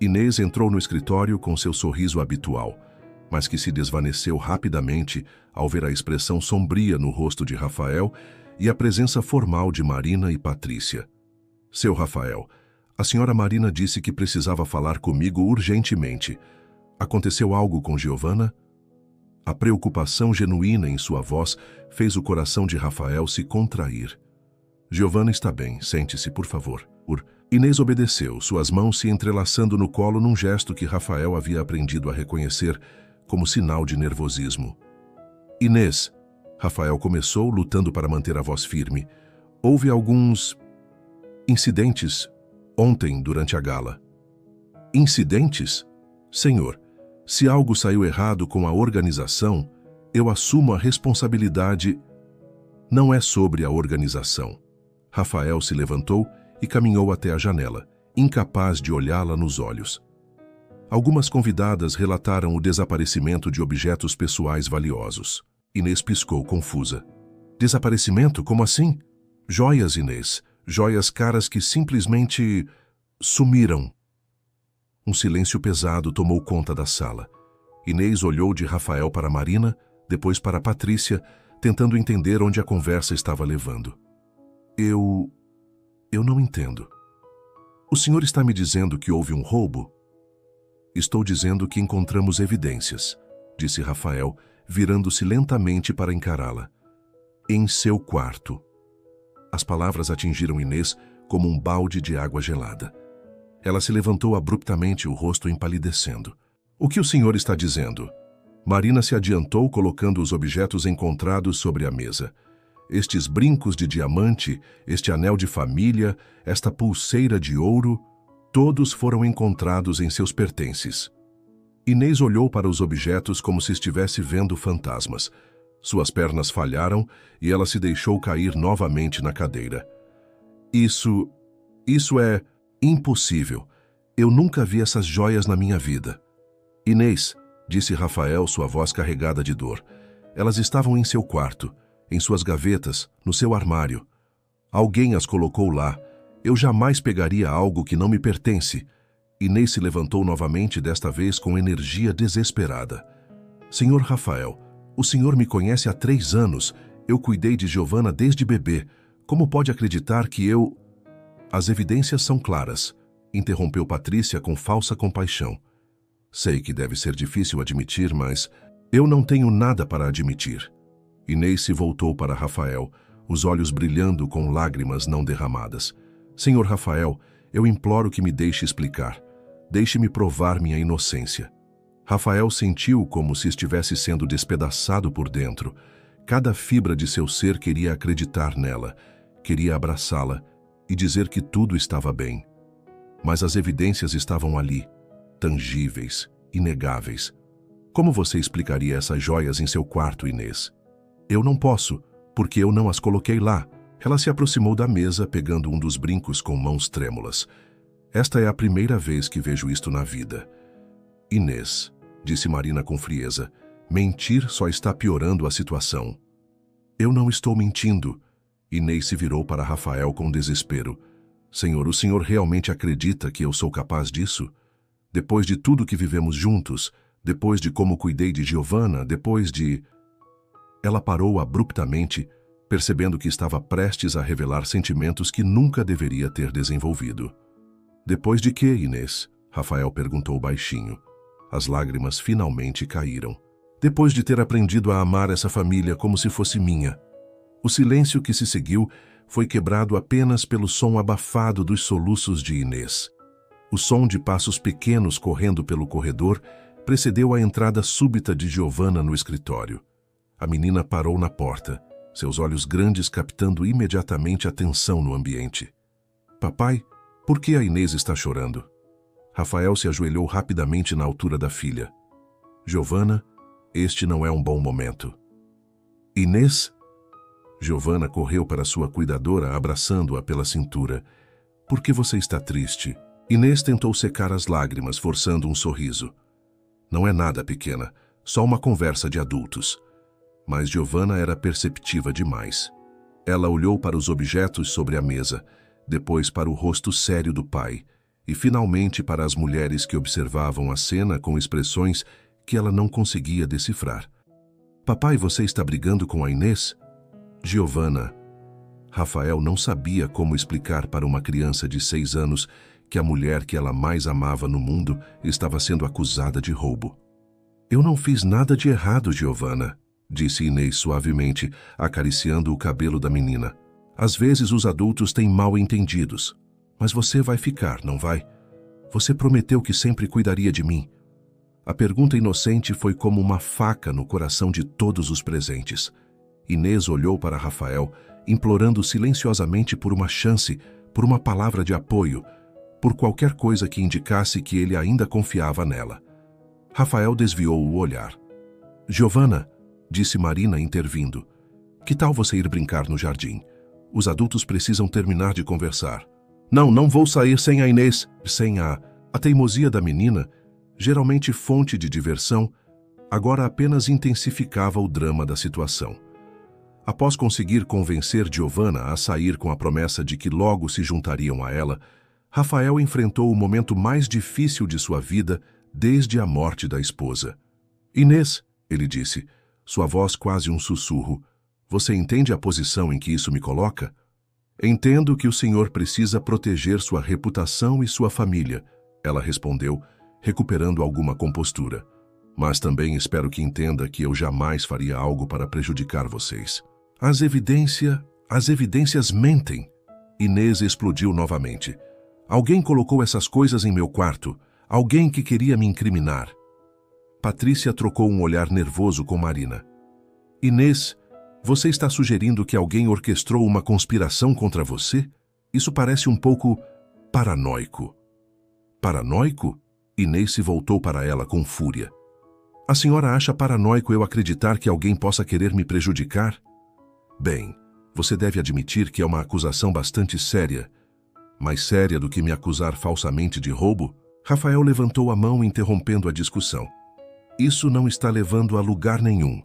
Inês entrou no escritório com seu sorriso habitual, mas que se desvaneceu rapidamente ao ver a expressão sombria no rosto de Rafael e a presença formal de Marina e Patrícia. Seu Rafael, a senhora Marina disse que precisava falar comigo urgentemente. Aconteceu algo com Giovanna? A preocupação genuína em sua voz fez o coração de Rafael se contrair. Giovanna está bem, sente-se, por favor. Inês obedeceu, suas mãos se entrelaçando no colo num gesto que Rafael havia aprendido a reconhecer como sinal de nervosismo. Inês, Rafael começou, lutando para manter a voz firme. Houve alguns incidentes ontem durante a gala. Incidentes? Senhor, se algo saiu errado com a organização, eu assumo a responsabilidade. Não é sobre a organização. Rafael se levantou e caminhou até a janela, incapaz de olhá-la nos olhos. Algumas convidadas relataram o desaparecimento de objetos pessoais valiosos. Inês piscou, confusa. Desaparecimento? Como assim? Joias, Inês. Joias caras que simplesmente sumiram. Um silêncio pesado tomou conta da sala. Inês olhou de Rafael para Marina, depois para Patrícia, tentando entender onde a conversa estava levando. Eu não entendo. O senhor está me dizendo que houve um roubo? Estou dizendo que encontramos evidências, disse Rafael, virando-se lentamente para encará-la. Em seu quarto. As palavras atingiram Inês como um balde de água gelada. Ela se levantou abruptamente, o rosto empalidecendo. O que o senhor está dizendo? Marina se adiantou, colocando os objetos encontrados sobre a mesa. Estes brincos de diamante, este anel de família, esta pulseira de ouro, todos foram encontrados em seus pertences. Inês olhou para os objetos como se estivesse vendo fantasmas. Suas pernas falharam e ela se deixou cair novamente na cadeira. Isso é impossível. Eu nunca vi essas joias na minha vida. Inês, disse Rafael, sua voz carregada de dor. Elas estavam em seu quarto, em suas gavetas, no seu armário. Alguém as colocou lá. Eu jamais pegaria algo que não me pertence. Inês se levantou novamente, desta vez com energia desesperada. Senhor Rafael, o senhor me conhece há 3 anos. Eu cuidei de Giovanna desde bebê. Como pode acreditar que eu... As evidências são claras, interrompeu Patrícia com falsa compaixão. Sei que deve ser difícil admitir, mas eu não tenho nada para admitir. Inês se voltou para Rafael, os olhos brilhando com lágrimas não derramadas. Senhor Rafael, eu imploro que me deixe explicar. Deixe-me provar minha inocência. Rafael sentiu como se estivesse sendo despedaçado por dentro. Cada fibra de seu ser queria acreditar nela, queria abraçá-la e dizer que tudo estava bem. Mas as evidências estavam ali, tangíveis, inegáveis. Como você explicaria essas joias em seu quarto, Inês? Eu não posso, porque eu não as coloquei lá. Ela se aproximou da mesa, pegando um dos brincos com mãos trêmulas. Esta é a primeira vez que vejo isto na vida. Inês, disse Marina com frieza, mentir só está piorando a situação. Eu não estou mentindo. Inês se virou para Rafael com desespero. Senhor, o senhor realmente acredita que eu sou capaz disso? Depois de tudo que vivemos juntos, depois de como cuidei de Giovanna, depois de... Ela parou abruptamente, percebendo que estava prestes a revelar sentimentos que nunca deveria ter desenvolvido. Depois de quê, Inês? Rafael perguntou baixinho. As lágrimas finalmente caíram. Depois de ter aprendido a amar essa família como se fosse minha. O silêncio que se seguiu foi quebrado apenas pelo som abafado dos soluços de Inês. O som de passos pequenos correndo pelo corredor precedeu a entrada súbita de Giovanna no escritório. A menina parou na porta, seus olhos grandes captando imediatamente a tensão no ambiente. Papai, por que a Inês está chorando? Rafael se ajoelhou rapidamente na altura da filha. Giovanna, este não é um bom momento. Inês? Giovanna correu para sua cuidadora, abraçando-a pela cintura. Por que você está triste? Inês tentou secar as lágrimas, forçando um sorriso. Não é nada, pequena, só uma conversa de adultos. Mas Giovanna era perceptiva demais. Ela olhou para os objetos sobre a mesa, depois para o rosto sério do pai, e finalmente para as mulheres que observavam a cena com expressões que ela não conseguia decifrar. Papai, você está brigando com a Inês? Giovanna, Rafael não sabia como explicar para uma criança de 6 anos que a mulher que ela mais amava no mundo estava sendo acusada de roubo. Eu não fiz nada de errado, Giovanna, disse Inês suavemente, acariciando o cabelo da menina. Às vezes os adultos têm mal-entendidos, mas você vai ficar, não vai? Você prometeu que sempre cuidaria de mim. A pergunta inocente foi como uma faca no coração de todos os presentes. Inês olhou para Rafael, implorando silenciosamente por uma chance, por uma palavra de apoio, por qualquer coisa que indicasse que ele ainda confiava nela. Rafael desviou o olhar. Giovanna, disse Marina intervindo, que tal você ir brincar no jardim? Os adultos precisam terminar de conversar. Não vou sair sem a Inês, sem a teimosia da menina, geralmente fonte de diversão, agora apenas intensificava o drama da situação. Após conseguir convencer Giovanna a sair com a promessa de que logo se juntariam a ela, Rafael enfrentou o momento mais difícil de sua vida desde a morte da esposa. Inês, ele disse, sua voz quase um sussurro, você entende a posição em que isso me coloca? Entendo que o senhor precisa proteger sua reputação e sua família, ela respondeu, recuperando alguma compostura. Mas também espero que entenda que eu jamais faria algo para prejudicar vocês. As evidências mentem. Inês explodiu novamente. Alguém colocou essas coisas em meu quarto. Alguém que queria me incriminar. Patrícia trocou um olhar nervoso com Marina. Inês, você está sugerindo que alguém orquestrou uma conspiração contra você? Isso parece um pouco paranoico. Paranoico? Inês se voltou para ela com fúria. A senhora acha paranoico eu acreditar que alguém possa querer me prejudicar? Bem, você deve admitir que é uma acusação bastante séria. Mais séria do que me acusar falsamente de roubo? Rafael levantou a mão interrompendo a discussão. Isso não está levando a lugar nenhum.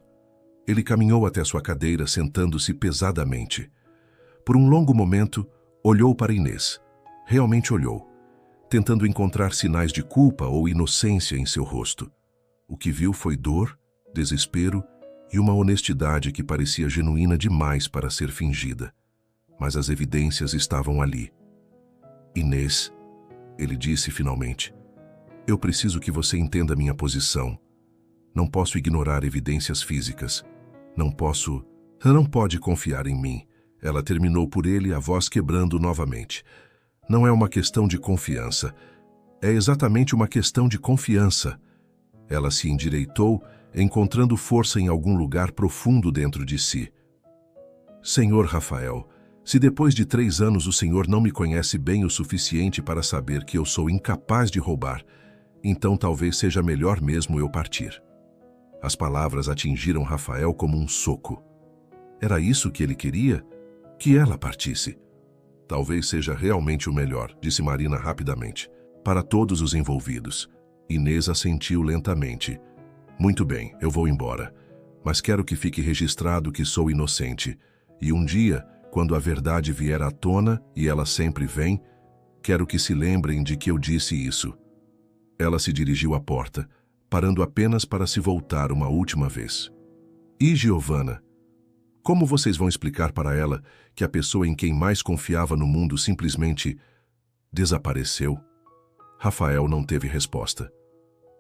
Ele caminhou até sua cadeira, sentando-se pesadamente. Por um longo momento, olhou para Inês. Realmente olhou, tentando encontrar sinais de culpa ou inocência em seu rosto. O que viu foi dor, desespero e uma honestidade que parecia genuína demais para ser fingida. Mas as evidências estavam ali. Inês, ele disse finalmente, eu preciso que você entenda minha posição. Não posso ignorar evidências físicas. Não pode confiar em mim. Ela terminou por ele, a voz quebrando novamente. Não é uma questão de confiança. É exatamente uma questão de confiança. Ela se endireitou, encontrando força em algum lugar profundo dentro de si. Senhor Rafael, se depois de 3 anos o senhor não me conhece bem o suficiente para saber que eu sou incapaz de roubar, então talvez seja melhor mesmo eu partir. As palavras atingiram Rafael como um soco. Era isso que ele queria? Que ela partisse. Talvez seja realmente o melhor, disse Marina rapidamente, para todos os envolvidos. Inês assentiu lentamente. Muito bem, eu vou embora, mas quero que fique registrado que sou inocente, e um dia, quando a verdade vier à tona, e ela sempre vem, quero que se lembrem de que eu disse isso. Ela se dirigiu à porta, parando apenas para se voltar uma última vez. E Giovanna? Como vocês vão explicar para ela que a pessoa em quem mais confiava no mundo simplesmente desapareceu? Rafael não teve resposta.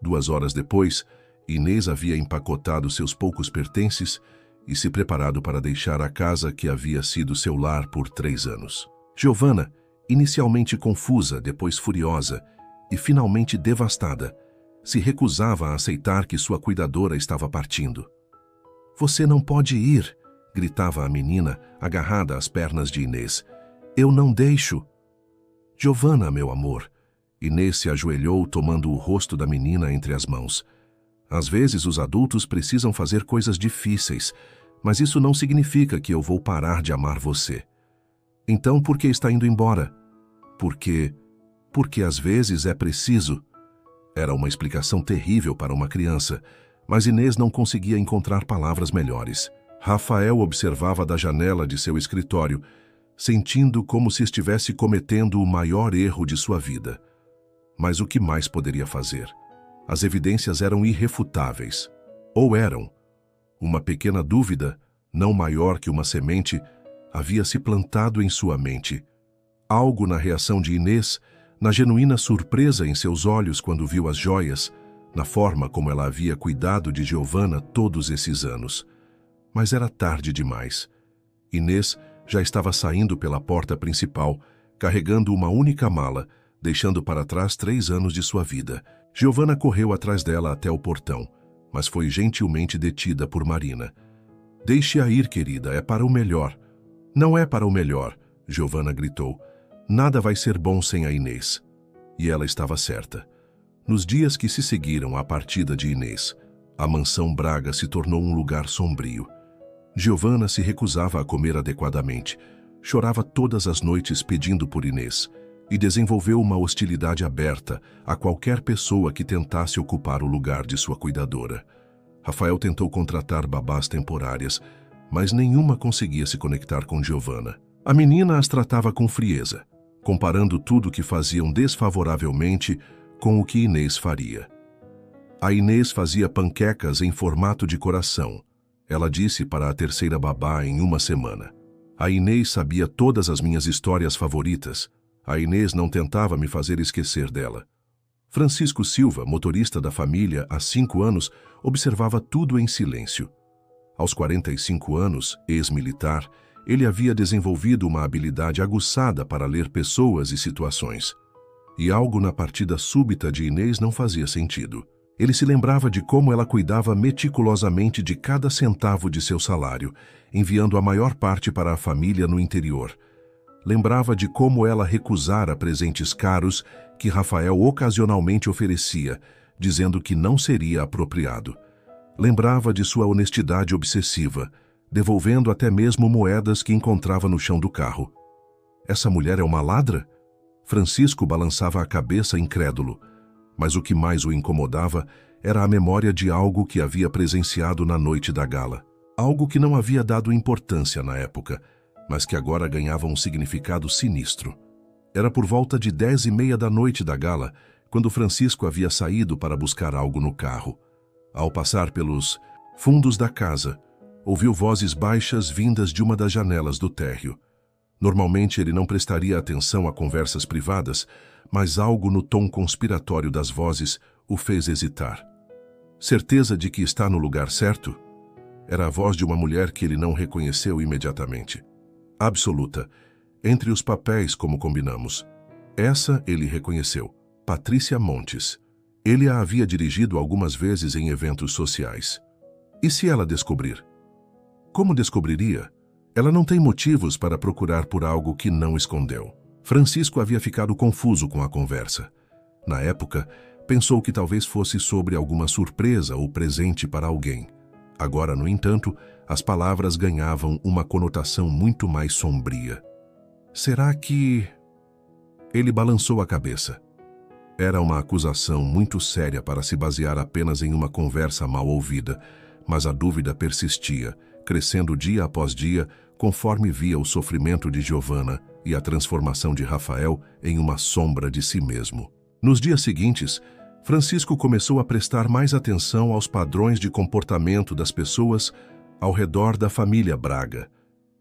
2 horas depois, Inês havia empacotado seus poucos pertences e se preparado para deixar a casa que havia sido seu lar por 3 anos. Giovanna, inicialmente confusa, depois furiosa e finalmente devastada, se recusava a aceitar que sua cuidadora estava partindo. Você não pode ir, gritava a menina, agarrada às pernas de Inês. Eu não deixo. Giovanna, meu amor. Inês se ajoelhou, tomando o rosto da menina entre as mãos. Às vezes os adultos precisam fazer coisas difíceis, mas isso não significa que eu vou parar de amar você. Então por que está indo embora? Porque às vezes é preciso. Era uma explicação terrível para uma criança, mas Inês não conseguia encontrar palavras melhores. Rafael observava da janela de seu escritório, sentindo como se estivesse cometendo o maior erro de sua vida. Mas o que mais poderia fazer? As evidências eram irrefutáveis. Ou eram. Uma pequena dúvida, não maior que uma semente, havia se plantado em sua mente. Algo na reação de Inês, na genuína surpresa em seus olhos quando viu as joias, na forma como ela havia cuidado de Giovanna todos esses anos. Mas era tarde demais. Inês já estava saindo pela porta principal, carregando uma única mala, deixando para trás 3 anos de sua vida. Giovanna correu atrás dela até o portão, mas foi gentilmente detida por Marina. "Deixe-a ir, querida, é para o melhor." "Não é para o melhor", Giovanna gritou. "Nada vai ser bom sem a Inês." E ela estava certa. Nos dias que se seguiram à partida de Inês, a mansão Braga se tornou um lugar sombrio. Giovanna se recusava a comer adequadamente, chorava todas as noites pedindo por Inês e desenvolveu uma hostilidade aberta a qualquer pessoa que tentasse ocupar o lugar de sua cuidadora. Rafael tentou contratar babás temporárias, mas nenhuma conseguia se conectar com Giovanna. A menina as tratava com frieza, comparando tudo o que faziam desfavoravelmente com o que Inês faria. A Inês fazia panquecas em formato de coração. Ela disse para a terceira babá em uma semana. A Inês sabia todas as minhas histórias favoritas. A Inês não tentava me fazer esquecer dela. Francisco Silva, motorista da família há 5 anos, observava tudo em silêncio. Aos 45 anos, ex-militar, ele havia desenvolvido uma habilidade aguçada para ler pessoas e situações. E algo na partida súbita de Inês não fazia sentido. Ele se lembrava de como ela cuidava meticulosamente de cada centavo de seu salário, enviando a maior parte para a família no interior. Lembrava de como ela recusara presentes caros que Rafael ocasionalmente oferecia, dizendo que não seria apropriado. Lembrava de sua honestidade obsessiva, devolvendo até mesmo moedas que encontrava no chão do carro. Essa mulher é uma ladra? Francisco balançava a cabeça incrédulo, mas o que mais o incomodava era a memória de algo que havia presenciado na noite da gala. Algo que não havia dado importância na época, mas que agora ganhava um significado sinistro. Era por volta de 10h30 da noite da gala, quando Francisco havia saído para buscar algo no carro. Ao passar pelos fundos da casa, ouviu vozes baixas vindas de uma das janelas do térreo. Normalmente ele não prestaria atenção a conversas privadas, mas algo no tom conspiratório das vozes o fez hesitar. Certeza de que está no lugar certo? Era a voz de uma mulher que ele não reconheceu imediatamente. Absoluta, entre os papéis como combinamos. Essa ele reconheceu, Patrícia Montes. Ele a havia dirigido algumas vezes em eventos sociais. E se ela descobrir? Como descobriria? Ela não tem motivos para procurar por algo que não escondeu. Francisco havia ficado confuso com a conversa. Na época, pensou que talvez fosse sobre alguma surpresa ou presente para alguém. Agora, no entanto, as palavras ganhavam uma conotação muito mais sombria. Será que... Ele balançou a cabeça. Era uma acusação muito séria para se basear apenas em uma conversa mal ouvida, mas a dúvida persistia, crescendo dia após dia, conforme via o sofrimento de Giovanna e a transformação de Rafael em uma sombra de si mesmo. Nos dias seguintes, Francisco começou a prestar mais atenção aos padrões de comportamento das pessoas ao redor da família Braga,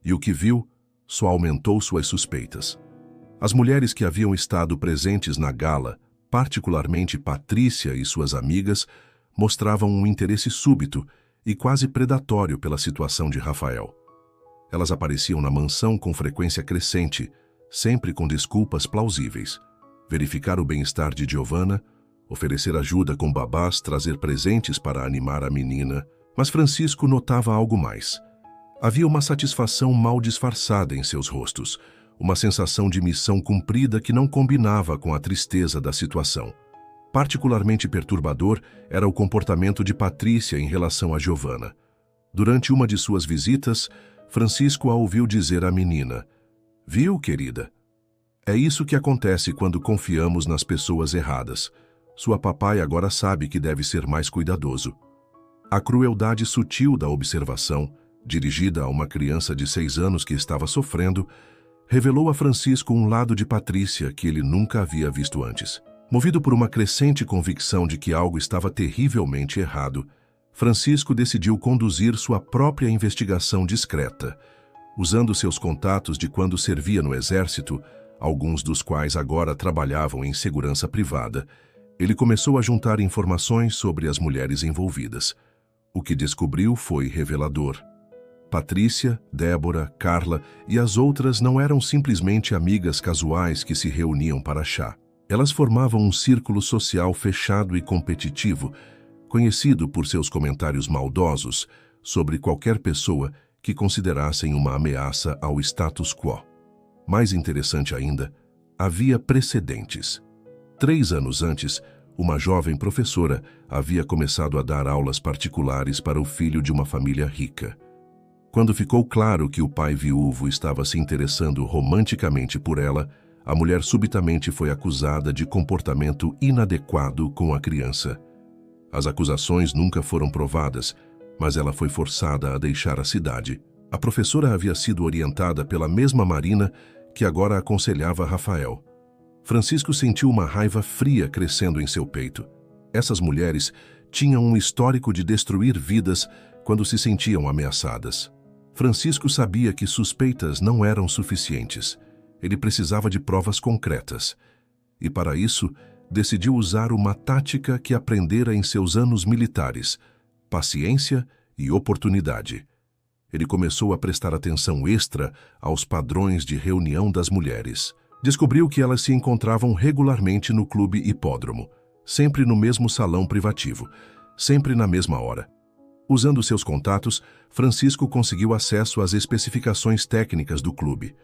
e o que viu só aumentou suas suspeitas. As mulheres que haviam estado presentes na gala, particularmente Patrícia e suas amigas, mostravam um interesse súbito e quase predatório pela situação de Rafael. Elas apareciam na mansão com frequência crescente, sempre com desculpas plausíveis. Verificar o bem-estar de Giovanna, oferecer ajuda com babás, trazer presentes para animar a menina. Mas Francisco notava algo mais. Havia uma satisfação mal disfarçada em seus rostos, uma sensação de missão cumprida que não combinava com a tristeza da situação. Particularmente perturbador era o comportamento de Patrícia em relação a Giovanna. Durante uma de suas visitas, Francisco a ouviu dizer à menina: "Viu, querida? É isso que acontece quando confiamos nas pessoas erradas. Sua papai agora sabe que deve ser mais cuidadoso." A crueldade sutil da observação, dirigida a uma criança de 6 anos que estava sofrendo, revelou a Francisco um lado de Patrícia que ele nunca havia visto antes. Movido por uma crescente convicção de que algo estava terrivelmente errado, Francisco decidiu conduzir sua própria investigação discreta, Usando seus contatos de quando servia no exército, alguns dos quais agora trabalhavam em segurança privada, ele começou a juntar informações sobre as mulheres envolvidas. O que descobriu foi revelador. Patrícia, Débora, Carla e as outras não eram simplesmente amigas casuais que se reuniam para chá. Elas formavam um círculo social fechado e competitivo, conhecido por seus comentários maldosos sobre qualquer pessoa que considerassem uma ameaça ao status quo. Mais interessante ainda, havia precedentes. 3 anos antes, uma jovem professora havia começado a dar aulas particulares para o filho de uma família rica. Quando ficou claro que o pai viúvo estava se interessando romanticamente por ela, a mulher subitamente foi acusada de comportamento inadequado com a criança. As acusações nunca foram provadas, mas ela foi forçada a deixar a cidade. A professora havia sido orientada pela mesma Marina que agora aconselhava Rafael. Francisco sentiu uma raiva fria crescendo em seu peito. Essas mulheres tinham um histórico de destruir vidas quando se sentiam ameaçadas. Francisco sabia que suspeitas não eram suficientes. Ele precisava de provas concretas. E para isso, decidiu usar uma tática que aprendera em seus anos militares: paciência e oportunidade. Ele começou a prestar atenção extra aos padrões de reunião das mulheres. Descobriu que elas se encontravam regularmente no clube hipódromo, sempre no mesmo salão privativo, sempre na mesma hora. Usando seus contatos, Francisco conseguiu acesso às especificações técnicas do clube.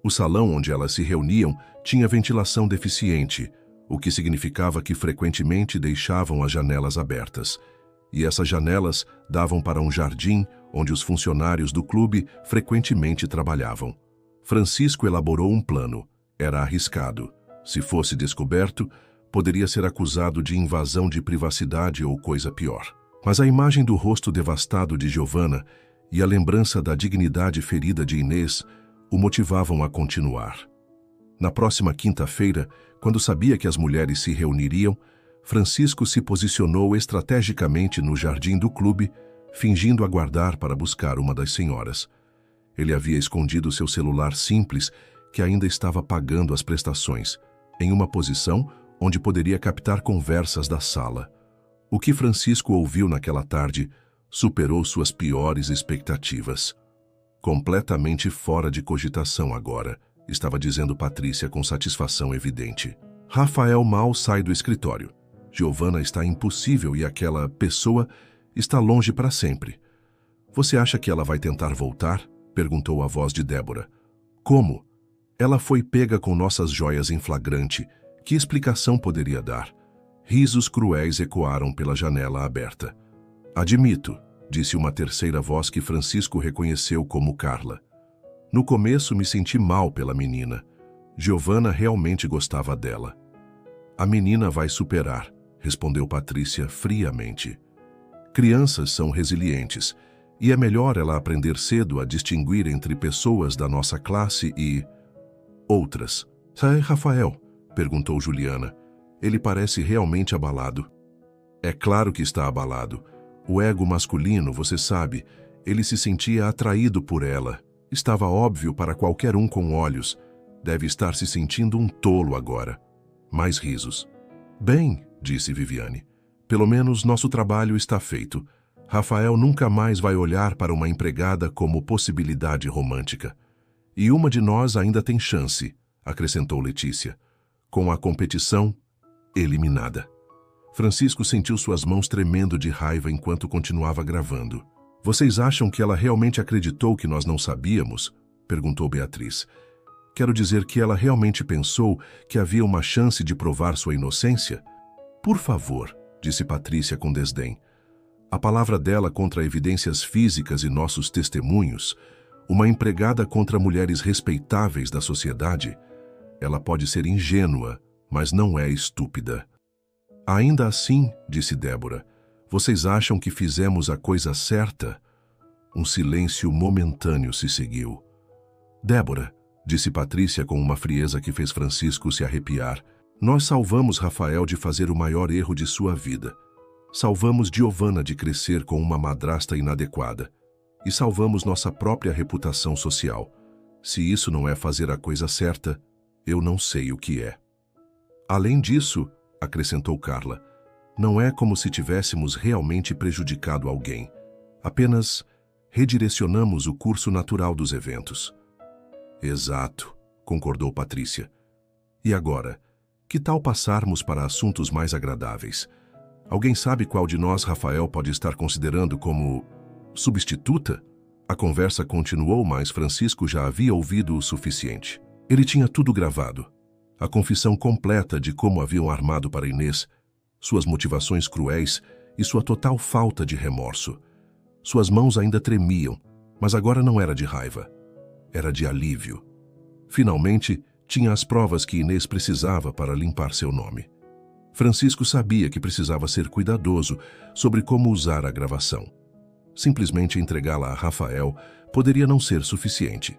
O salão onde elas se reuniam tinha ventilação deficiente, o que significava que frequentemente deixavam as janelas abertas. E essas janelas davam para um jardim onde os funcionários do clube frequentemente trabalhavam. Francisco elaborou um plano. Era arriscado. Se fosse descoberto, poderia ser acusado de invasão de privacidade ou coisa pior. Mas a imagem do rosto devastado de Giovanna e a lembrança da dignidade ferida de Inês o motivavam a continuar. Na próxima quinta-feira, quando sabia que as mulheres se reuniriam, Francisco se posicionou estrategicamente no jardim do clube, fingindo aguardar para buscar uma das senhoras. Ele havia escondido seu celular simples, que ainda estava pagando as prestações, em uma posição onde poderia captar conversas da sala. O que Francisco ouviu naquela tarde superou suas piores expectativas. Completamente fora de cogitação agora, estava dizendo Patrícia com satisfação evidente. Rafael mal sai do escritório. Giovanna está impossível e aquela pessoa está longe para sempre. Você acha que ela vai tentar voltar? Perguntou a voz de Débora. Como? Ela foi pega com nossas joias em flagrante. Que explicação poderia dar? Risos cruéis ecoaram pela janela aberta. Admito, disse uma terceira voz que Francisco reconheceu como Carla. No começo me senti mal pela menina. Giovanna realmente gostava dela. A menina vai superar, respondeu Patrícia friamente. Crianças são resilientes, e é melhor ela aprender cedo a distinguir entre pessoas da nossa classe e outras. É Rafael? Perguntou Juliana. Ele parece realmente abalado. É claro que está abalado. O ego masculino, você sabe, ele se sentia atraído por ela. Estava óbvio para qualquer um com olhos. Deve estar se sentindo um tolo agora. Mais risos. Bem, disse Viviane, pelo menos nosso trabalho está feito. Rafael nunca mais vai olhar para uma empregada como possibilidade romântica. E uma de nós ainda tem chance, acrescentou Letícia. Com a competição eliminada. Francisco sentiu suas mãos tremendo de raiva enquanto continuava gravando. Vocês acham que ela realmente acreditou que nós não sabíamos? Perguntou Beatriz. Quero dizer que ela realmente pensou que havia uma chance de provar sua inocência? Por favor, disse Patrícia com desdém. A palavra dela contra evidências físicas e nossos testemunhos, uma empregada contra mulheres respeitáveis da sociedade, ela pode ser ingênua, mas não é estúpida. Ainda assim, disse Débora, vocês acham que fizemos a coisa certa? Um silêncio momentâneo se seguiu. Débora, disse Patrícia com uma frieza que fez Francisco se arrepiar, nós salvamos Rafael de fazer o maior erro de sua vida. Salvamos Giovanna de crescer com uma madrasta inadequada. e salvamos nossa própria reputação social. Se isso não é fazer a coisa certa, eu não sei o que é. Além disso, acrescentou Carla, não é como se tivéssemos realmente prejudicado alguém. Apenas redirecionamos o curso natural dos eventos. Exato, concordou Patrícia. E agora, que tal passarmos para assuntos mais agradáveis? Alguém sabe qual de nós Rafael pode estar considerando como substituta? A conversa continuou, mas Francisco já havia ouvido o suficiente. Ele tinha tudo gravado. A confissão completa de como haviam armado para Inês, suas motivações cruéis e sua total falta de remorso. Suas mãos ainda tremiam, mas agora não era de raiva. Era de alívio. Finalmente, tinha as provas que Inês precisava para limpar seu nome. Francisco sabia que precisava ser cuidadoso sobre como usar a gravação. Simplesmente entregá-la a Rafael poderia não ser suficiente.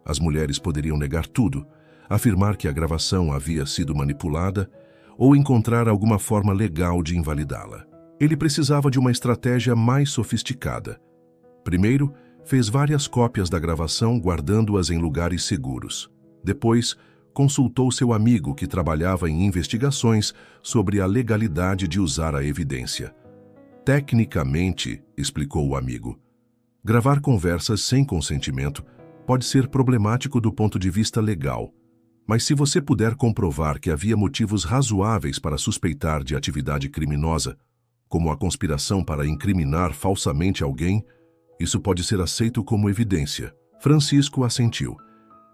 As mulheres poderiam negar tudo, afirmar que a gravação havia sido manipulada ou encontrar alguma forma legal de invalidá-la. Ele precisava de uma estratégia mais sofisticada. Primeiro, fez várias cópias da gravação guardando-as em lugares seguros. Depois, consultou seu amigo que trabalhava em investigações sobre a legalidade de usar a evidência. Tecnicamente, explicou o amigo, gravar conversas sem consentimento pode ser problemático do ponto de vista legal, mas se você puder comprovar que havia motivos razoáveis para suspeitar de atividade criminosa, como a conspiração para incriminar falsamente alguém, isso pode ser aceito como evidência. Francisco assentiu.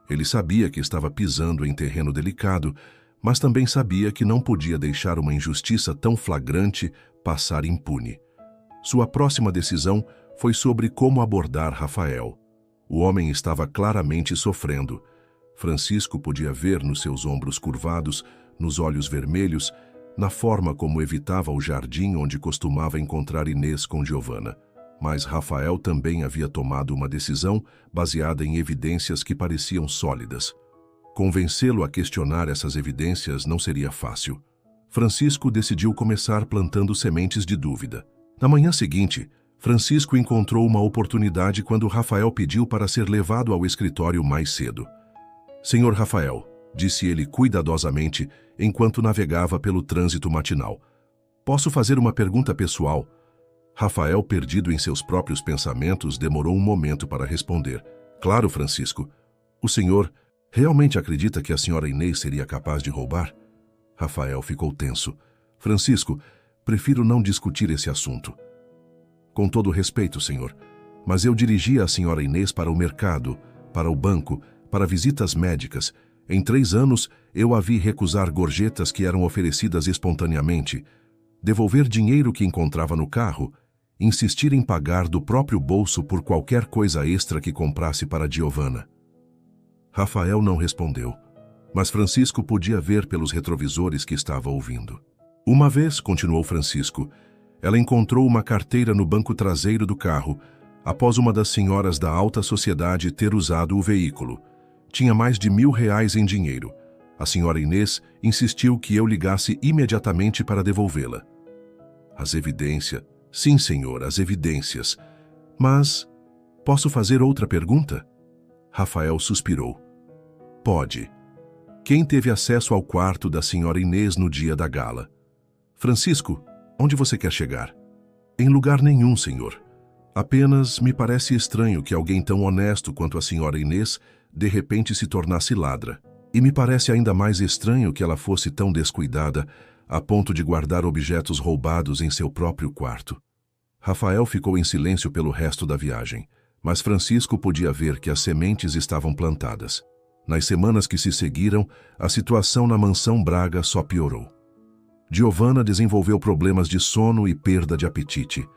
Ele sabia que estava pisando em terreno delicado, mas também sabia que não podia deixar uma injustiça tão flagrante passar impune. Sua próxima decisão foi sobre como abordar Rafael. O homem estava claramente sofrendo. Francisco podia ver nos seus ombros curvados, nos olhos vermelhos, na forma como evitava o jardim onde costumava encontrar Inês com Giovanna. Mas Rafael também havia tomado uma decisão baseada em evidências que pareciam sólidas. Convencê-lo a questionar essas evidências não seria fácil. Francisco decidiu começar plantando sementes de dúvida. Na manhã seguinte, Francisco encontrou uma oportunidade quando Rafael pediu para ser levado ao escritório mais cedo. Senhor Rafael, disse ele cuidadosamente enquanto navegava pelo trânsito matinal. Posso fazer uma pergunta pessoal? Rafael, perdido em seus próprios pensamentos, demorou um momento para responder. Claro, Francisco. O senhor realmente acredita que a senhora Inês seria capaz de roubar? Rafael ficou tenso. Francisco, prefiro não discutir esse assunto. Com todo respeito, senhor, mas eu dirigia a senhora Inês para o mercado, para o banco, para visitas médicas. Em 3 anos, eu a vi recusar gorjetas que eram oferecidas espontaneamente, devolver dinheiro que encontrava no carro, insistir em pagar do próprio bolso por qualquer coisa extra que comprasse para Giovanna. Rafael não respondeu, mas Francisco podia ver pelos retrovisores que estava ouvindo. Uma vez, continuou Francisco, ela encontrou uma carteira no banco traseiro do carro, após uma das senhoras da alta sociedade ter usado o veículo. Tinha mais de R$1.000 em dinheiro. A senhora Inês insistiu que eu ligasse imediatamente para devolvê-la. As evidências... Sim, senhor, as evidências. Mas... posso fazer outra pergunta? Rafael suspirou. Pode. Quem teve acesso ao quarto da senhora Inês no dia da gala? Francisco, onde você quer chegar? Em lugar nenhum, senhor. Apenas me parece estranho que alguém tão honesto quanto a senhora Inês de repente se tornasse ladra. E me parece ainda mais estranho que ela fosse tão descuidada a ponto de guardar objetos roubados em seu próprio quarto. Rafael ficou em silêncio pelo resto da viagem, mas Francisco podia ver que as sementes estavam plantadas. Nas semanas que se seguiram, a situação na mansão Braga só piorou. Giovanna desenvolveu problemas de sono e perda de apetite.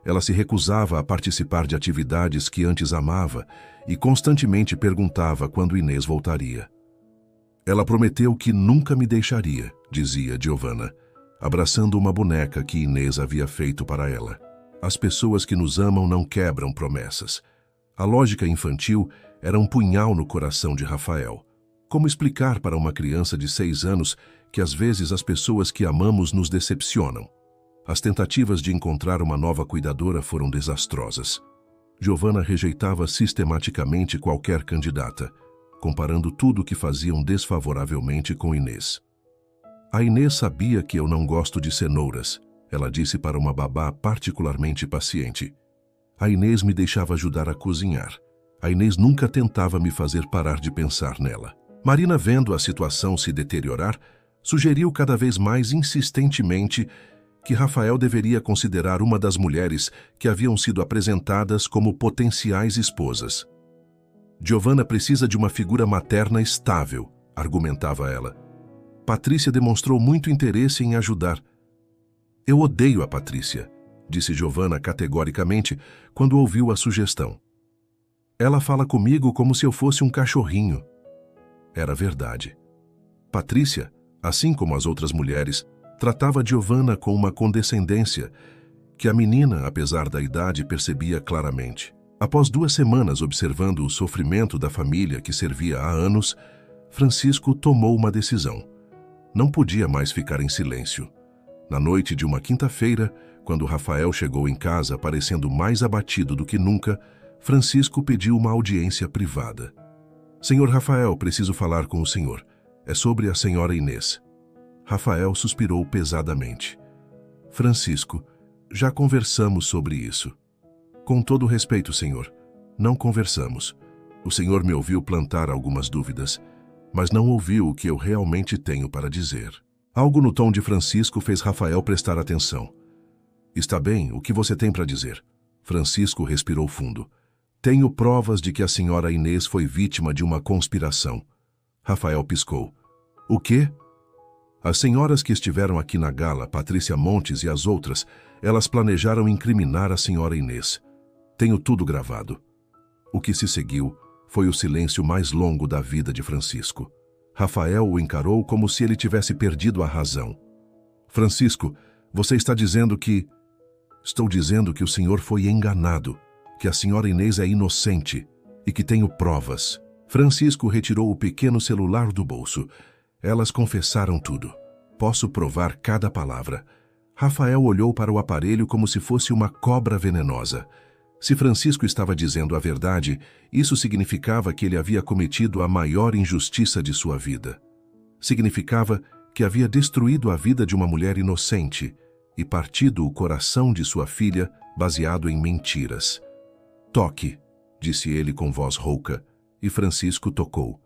Ela se recusava a participar de atividades que antes amava e constantemente perguntava quando Inês voltaria. Ela prometeu que nunca me deixaria, dizia Giovanna, abraçando uma boneca que Inês havia feito para ela. As pessoas que nos amam não quebram promessas. A lógica infantil era um punhal no coração de Rafael. Como explicar para uma criança de 6 anos que às vezes as pessoas que amamos nos decepcionam? As tentativas de encontrar uma nova cuidadora foram desastrosas. Giovanna rejeitava sistematicamente qualquer candidata, comparando tudo o que faziam desfavoravelmente com Inês. A Inês sabia que eu não gosto de cenouras, ela disse para uma babá particularmente paciente. A Inês me deixava ajudar a cozinhar. A Inês nunca tentava me fazer parar de pensar nela. Marina, vendo a situação se deteriorar, sugeriu cada vez mais insistentemente que Rafael deveria considerar uma das mulheres que haviam sido apresentadas como potenciais esposas. Giovanna precisa de uma figura materna estável, argumentava ela. Patrícia demonstrou muito interesse em ajudar. Eu odeio a Patrícia, disse Giovanna categoricamente quando ouviu a sugestão. Ela fala comigo como se eu fosse um cachorrinho. Era verdade. Patrícia, assim como as outras mulheres, tratava Giovanna com uma condescendência que a menina, apesar da idade, percebia claramente. Após 2 semanas observando o sofrimento da família que servia há anos, Francisco tomou uma decisão. Não podia mais ficar em silêncio. Na noite de uma quinta-feira, quando Rafael chegou em casa parecendo mais abatido do que nunca, Francisco pediu uma audiência privada. Senhor Rafael, preciso falar com o senhor. É sobre a senhora Inês. Rafael suspirou pesadamente. Francisco, já conversamos sobre isso. Com todo respeito, senhor, não conversamos. O senhor me ouviu plantar algumas dúvidas, mas não ouviu o que eu realmente tenho para dizer. Algo no tom de Francisco fez Rafael prestar atenção. Está bem, o que você tem para dizer? Francisco respirou fundo. Tenho provas de que a senhora Inês foi vítima de uma conspiração. Rafael piscou. O quê? As senhoras que estiveram aqui na gala, Patrícia Montes e as outras, elas planejaram incriminar a senhora Inês. Tenho tudo gravado. O que se seguiu foi o silêncio mais longo da vida de Francisco. Rafael o encarou como se ele tivesse perdido a razão. Francisco, você está dizendo que... Estou dizendo que o senhor foi enganado, que a senhora Inês é inocente e que tenho provas. Francisco retirou o pequeno celular do bolso. Elas confessaram tudo. Posso provar cada palavra. Rafael olhou para o aparelho como se fosse uma cobra venenosa. Se Francisco estava dizendo a verdade, isso significava que ele havia cometido a maior injustiça de sua vida. Significava que havia destruído a vida de uma mulher inocente e partido o coração de sua filha baseado em mentiras. Toque, disse ele com voz rouca, e Francisco tocou.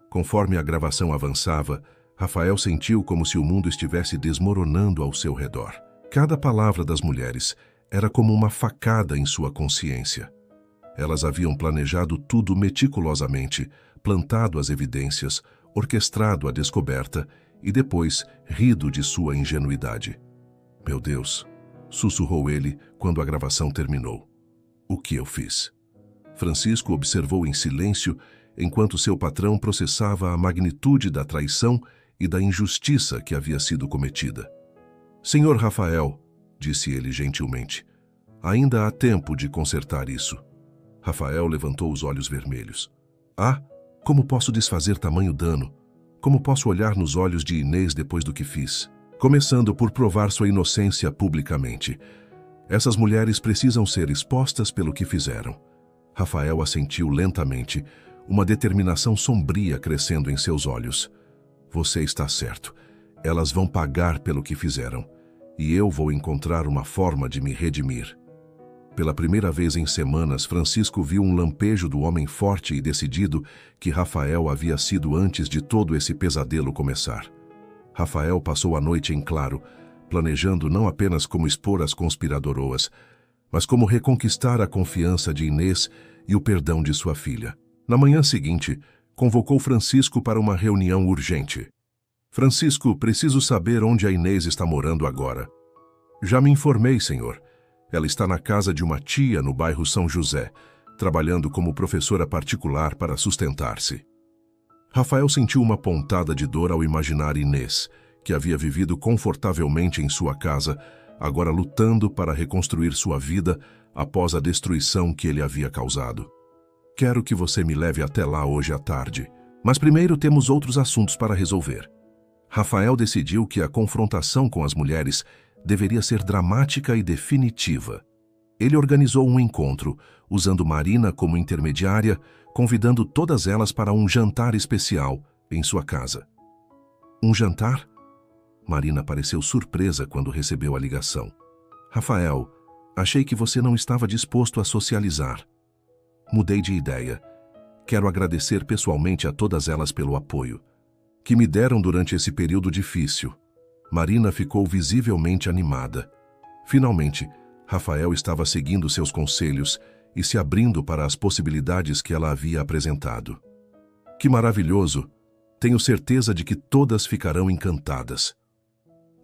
Conforme a gravação avançava, Rafael sentiu como se o mundo estivesse desmoronando ao seu redor. Cada palavra das mulheres era como uma facada em sua consciência. Elas haviam planejado tudo meticulosamente, plantado as evidências, orquestrado a descoberta e depois rido de sua ingenuidade. Meu Deus, sussurrou ele quando a gravação terminou. O que eu fiz? Francisco observou em silêncio enquanto seu patrão processava a magnitude da traição e da injustiça que havia sido cometida. Senhor Rafael, disse ele gentilmente, ainda há tempo de consertar isso. Rafael levantou os olhos vermelhos. Ah, como posso desfazer tamanho dano? Como posso olhar nos olhos de Inês depois do que fiz? Começando por provar sua inocência publicamente. Essas mulheres precisam ser expostas pelo que fizeram. Rafael assentiu lentamente, uma determinação sombria crescendo em seus olhos. Você está certo. Elas vão pagar pelo que fizeram. E eu vou encontrar uma forma de me redimir. Pela primeira vez em semanas, Francisco viu um lampejo do homem forte e decidido que Rafael havia sido antes de todo esse pesadelo começar. Rafael passou a noite em claro, planejando não apenas como expor as conspiradoras, mas como reconquistar a confiança de Inês e o perdão de sua filha. Na manhã seguinte, convocou Francisco para uma reunião urgente. Francisco, preciso saber onde a Inês está morando agora. Já me informei, senhor. Ela está na casa de uma tia no bairro São José, trabalhando como professora particular para sustentar-se. Rafael sentiu uma pontada de dor ao imaginar Inês, que havia vivido confortavelmente em sua casa, agora lutando para reconstruir sua vida após a destruição que ele havia causado. Quero que você me leve até lá hoje à tarde, mas primeiro temos outros assuntos para resolver. Rafael decidiu que a confrontação com as mulheres deveria ser dramática e definitiva. Ele organizou um encontro, usando Marina como intermediária, convidando todas elas para um jantar especial em sua casa. Um jantar? Marina pareceu surpresa quando recebeu a ligação. Rafael, achei que você não estava disposto a socializar. Mudei de ideia. Quero agradecer pessoalmente a todas elas pelo apoio que me deram durante esse período difícil. Marina ficou visivelmente animada. Finalmente, Rafael estava seguindo seus conselhos e se abrindo para as possibilidades que ela havia apresentado. Que maravilhoso! Tenho certeza de que todas ficarão encantadas.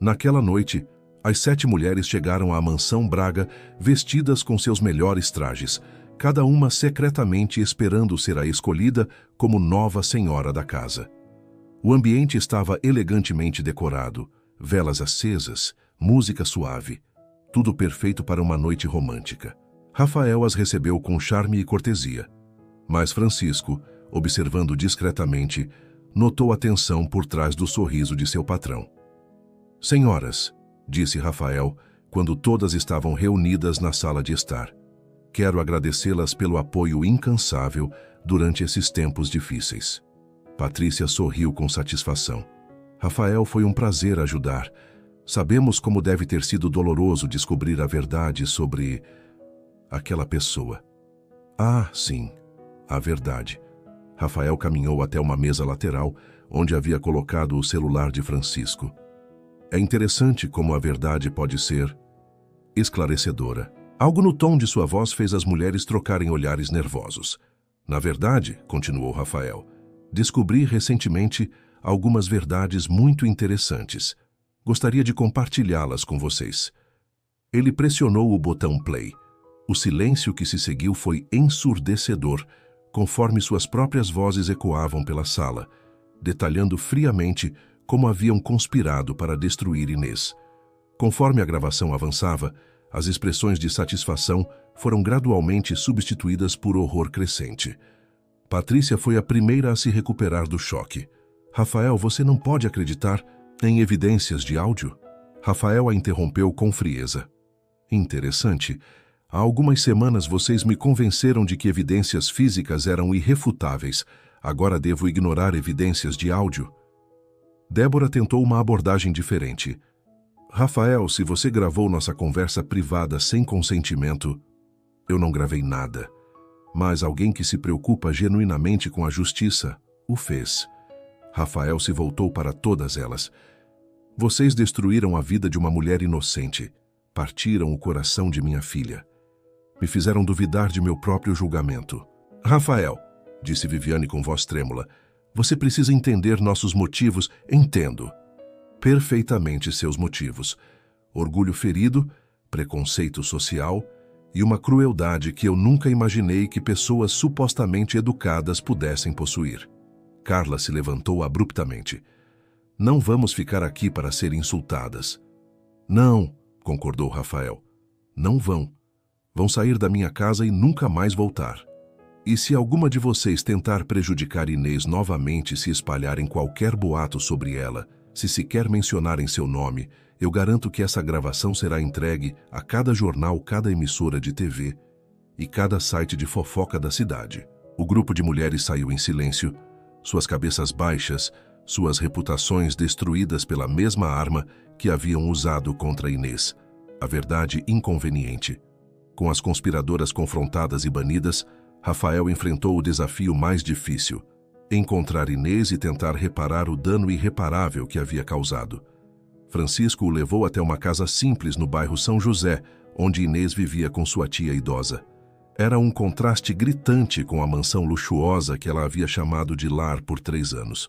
Naquela noite, as 7 mulheres chegaram à mansão Braga vestidas com seus melhores trajes, cada uma secretamente esperando ser a escolhida como nova senhora da casa. O ambiente estava elegantemente decorado, velas acesas, música suave, tudo perfeito para uma noite romântica. Rafael as recebeu com charme e cortesia, mas Francisco, observando discretamente, notou a tensão por trás do sorriso de seu patrão. Senhoras, disse Rafael, quando todas estavam reunidas na sala de estar. Quero agradecê-las pelo apoio incansável durante esses tempos difíceis. Patrícia sorriu com satisfação. Rafael, foi um prazer ajudar. Sabemos como deve ter sido doloroso descobrir a verdade sobre aquela pessoa. Ah, sim, a verdade. Rafael caminhou até uma mesa lateral, onde havia colocado o celular de Francisco. É interessante como a verdade pode ser esclarecedora. Algo no tom de sua voz fez as mulheres trocarem olhares nervosos. Na verdade, continuou Rafael, descobri recentemente algumas verdades muito interessantes. Gostaria de compartilhá-las com vocês. Ele pressionou o botão play. O silêncio que se seguiu foi ensurdecedor, conforme suas próprias vozes ecoavam pela sala, detalhando friamente como haviam conspirado para destruir Inês. Conforme a gravação avançava, as expressões de satisfação foram gradualmente substituídas por horror crescente. Patrícia foi a primeira a se recuperar do choque. Rafael, você não pode acreditar em evidências de áudio? Rafael a interrompeu com frieza. Interessante. Há algumas semanas vocês me convenceram de que evidências físicas eram irrefutáveis. Agora devo ignorar evidências de áudio? Débora tentou uma abordagem diferente. Rafael, se você gravou nossa conversa privada sem consentimento, eu não gravei nada. Mas alguém que se preocupa genuinamente com a justiça o fez. Rafael se voltou para todas elas. Vocês destruíram a vida de uma mulher inocente. Partiram o coração de minha filha. Me fizeram duvidar de meu próprio julgamento. Rafael, disse Viviane com voz trêmula, você precisa entender nossos motivos. Entendo perfeitamente seus motivos. Orgulho ferido, preconceito social e uma crueldade que eu nunca imaginei que pessoas supostamente educadas pudessem possuir. Carla se levantou abruptamente. Não vamos ficar aqui para ser insultadas. Não, concordou Rafael. Não vão. Vão sair da minha casa e nunca mais voltar. E se alguma de vocês tentar prejudicar Inês novamente e se espalhar em qualquer boato sobre ela, se sequer mencionarem seu nome, eu garanto que essa gravação será entregue a cada jornal, cada emissora de TV e cada site de fofoca da cidade. O grupo de mulheres saiu em silêncio, suas cabeças baixas, suas reputações destruídas pela mesma arma que haviam usado contra Inês, a verdade inconveniente. Com as conspiradoras confrontadas e banidas, Rafael enfrentou o desafio mais difícil: encontrar Inês e tentar reparar o dano irreparável que havia causado. Francisco o levou até uma casa simples no bairro São José, onde Inês vivia com sua tia idosa. Era um contraste gritante com a mansão luxuosa que ela havia chamado de lar por 3 anos.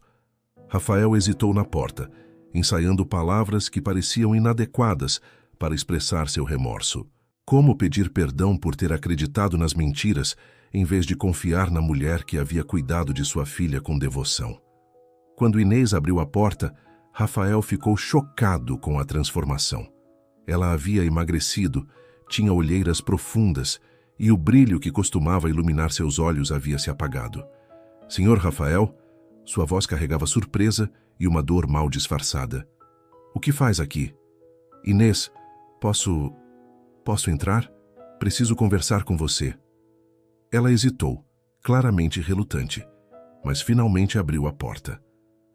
Rafael hesitou na porta, ensaiando palavras que pareciam inadequadas para expressar seu remorso. Como pedir perdão por ter acreditado nas mentiras em vez de confiar na mulher que havia cuidado de sua filha com devoção? Quando Inês abriu a porta, Rafael ficou chocado com a transformação. Ela havia emagrecido, tinha olheiras profundas e o brilho que costumava iluminar seus olhos havia se apagado. Senhor Rafael, sua voz carregava surpresa e uma dor mal disfarçada. O que faz aqui? Inês, posso entrar? Preciso conversar com você. Ela hesitou, claramente relutante, mas finalmente abriu a porta.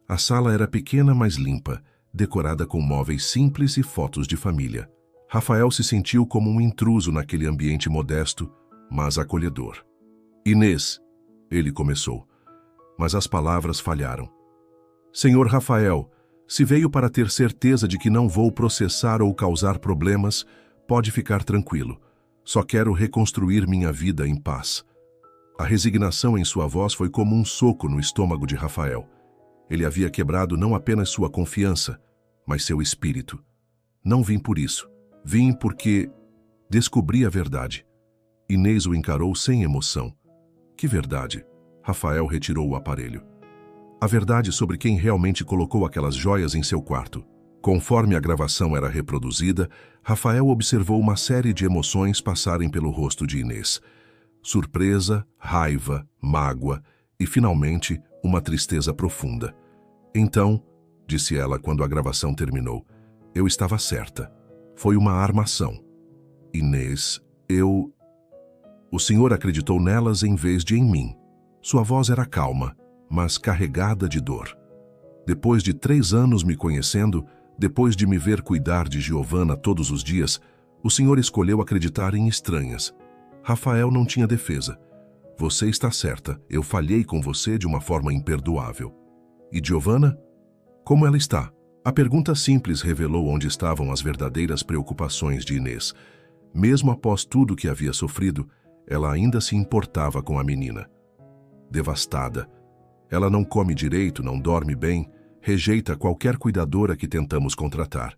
A sala era pequena, mas limpa, decorada com móveis simples e fotos de família. Rafael se sentiu como um intruso naquele ambiente modesto, mas acolhedor. Inês, ele começou, mas as palavras falharam. Senhor Rafael, se veio para ter certeza de que não vou processar ou causar problemas, pode ficar tranquilo. Só quero reconstruir minha vida em paz. A resignação em sua voz foi como um soco no estômago de Rafael. Ele havia quebrado não apenas sua confiança, mas seu espírito. Não vim por isso. Vim porque descobri a verdade. Inês o encarou sem emoção. Que verdade? Rafael retirou o aparelho. A verdade sobre quem realmente colocou aquelas joias em seu quarto. Conforme a gravação era reproduzida, Rafael observou uma série de emoções passarem pelo rosto de Inês. Surpresa, raiva, mágoa e, finalmente, uma tristeza profunda. Então, disse ela quando a gravação terminou, eu estava certa. Foi uma armação. Inês, O senhor acreditou nelas em vez de em mim. Sua voz era calma, mas carregada de dor. Depois de 3 anos me conhecendo, depois de me ver cuidar de Giovanna todos os dias, o senhor escolheu acreditar em estranhas. Rafael não tinha defesa. Você está certa, eu falhei com você de uma forma imperdoável. E Giovanna? Como ela está? A pergunta simples revelou onde estavam as verdadeiras preocupações de Inês. Mesmo após tudo que havia sofrido, ela ainda se importava com a menina. Devastada. Ela não come direito, não dorme bem, rejeita qualquer cuidadora que tentamos contratar.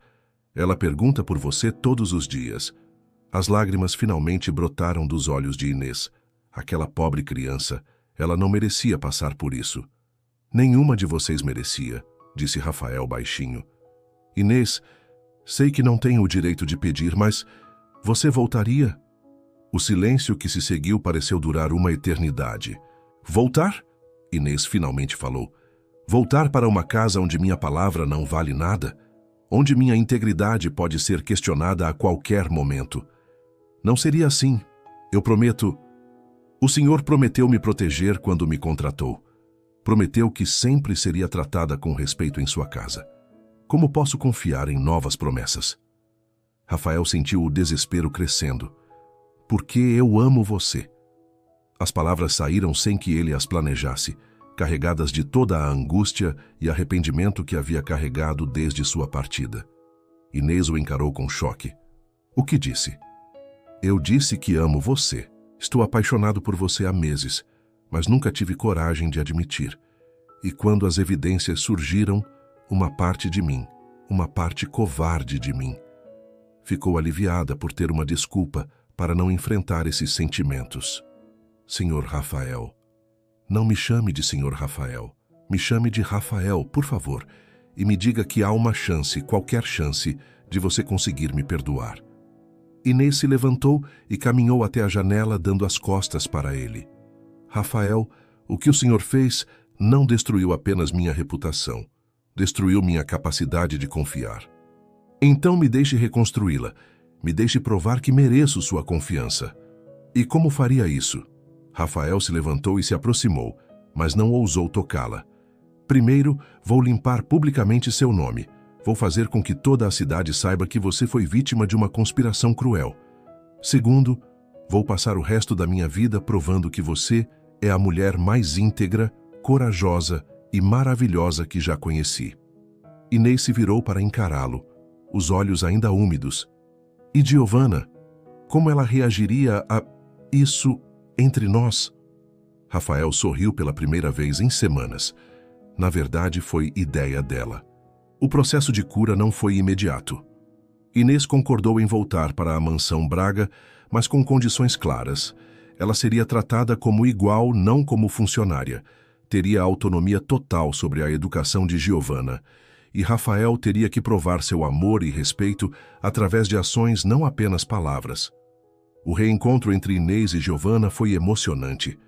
Ela pergunta por você todos os dias. As lágrimas finalmente brotaram dos olhos de Inês. Aquela pobre criança, ela não merecia passar por isso. Nenhuma de vocês merecia, disse Rafael baixinho. Inês, sei que não tenho o direito de pedir, mas você voltaria? O silêncio que se seguiu pareceu durar uma eternidade. Voltar? Inês finalmente falou. Voltar para uma casa onde minha palavra não vale nada? Onde minha integridade pode ser questionada a qualquer momento? Não seria assim. Eu prometo. O senhor prometeu me proteger quando me contratou. Prometeu que sempre seria tratada com respeito em sua casa. Como posso confiar em novas promessas? Rafael sentiu o desespero crescendo. Porque eu amo você. As palavras saíram sem que ele as planejasse, carregadas de toda a angústia e arrependimento que havia carregado desde sua partida. Inês o encarou com choque. O que disse? Eu disse que amo você. Estou apaixonado por você há meses, mas nunca tive coragem de admitir. E quando as evidências surgiram, uma parte de mim, uma parte covarde de mim, ficou aliviada por ter uma desculpa para não enfrentar esses sentimentos. Senhor Rafael. Não me chame de Senhor Rafael. Me chame de Rafael, por favor, e me diga que há uma chance, qualquer chance, de você conseguir me perdoar. Inês se levantou e caminhou até a janela, dando as costas para ele. Rafael, o que o senhor fez não destruiu apenas minha reputação, destruiu minha capacidade de confiar. Então me deixe reconstruí-la, me deixe provar que mereço sua confiança. E como faria isso? Rafael se levantou e se aproximou, mas não ousou tocá-la. Primeiro, vou limpar publicamente seu nome. Vou fazer com que toda a cidade saiba que você foi vítima de uma conspiração cruel. Segundo, vou passar o resto da minha vida provando que você é a mulher mais íntegra, corajosa e maravilhosa que já conheci. Inês se virou para encará-lo, os olhos ainda úmidos. E Giovanna? Como ela reagiria a isso entre nós? Rafael sorriu pela primeira vez em semanas. Na verdade, foi ideia dela. O processo de cura não foi imediato. Inês concordou em voltar para a mansão Braga, mas com condições claras. Ela seria tratada como igual, não como funcionária. Teria autonomia total sobre a educação de Giovanna. E Rafael teria que provar seu amor e respeito através de ações, não apenas palavras. O reencontro entre Inês e Giovanna foi emocionante.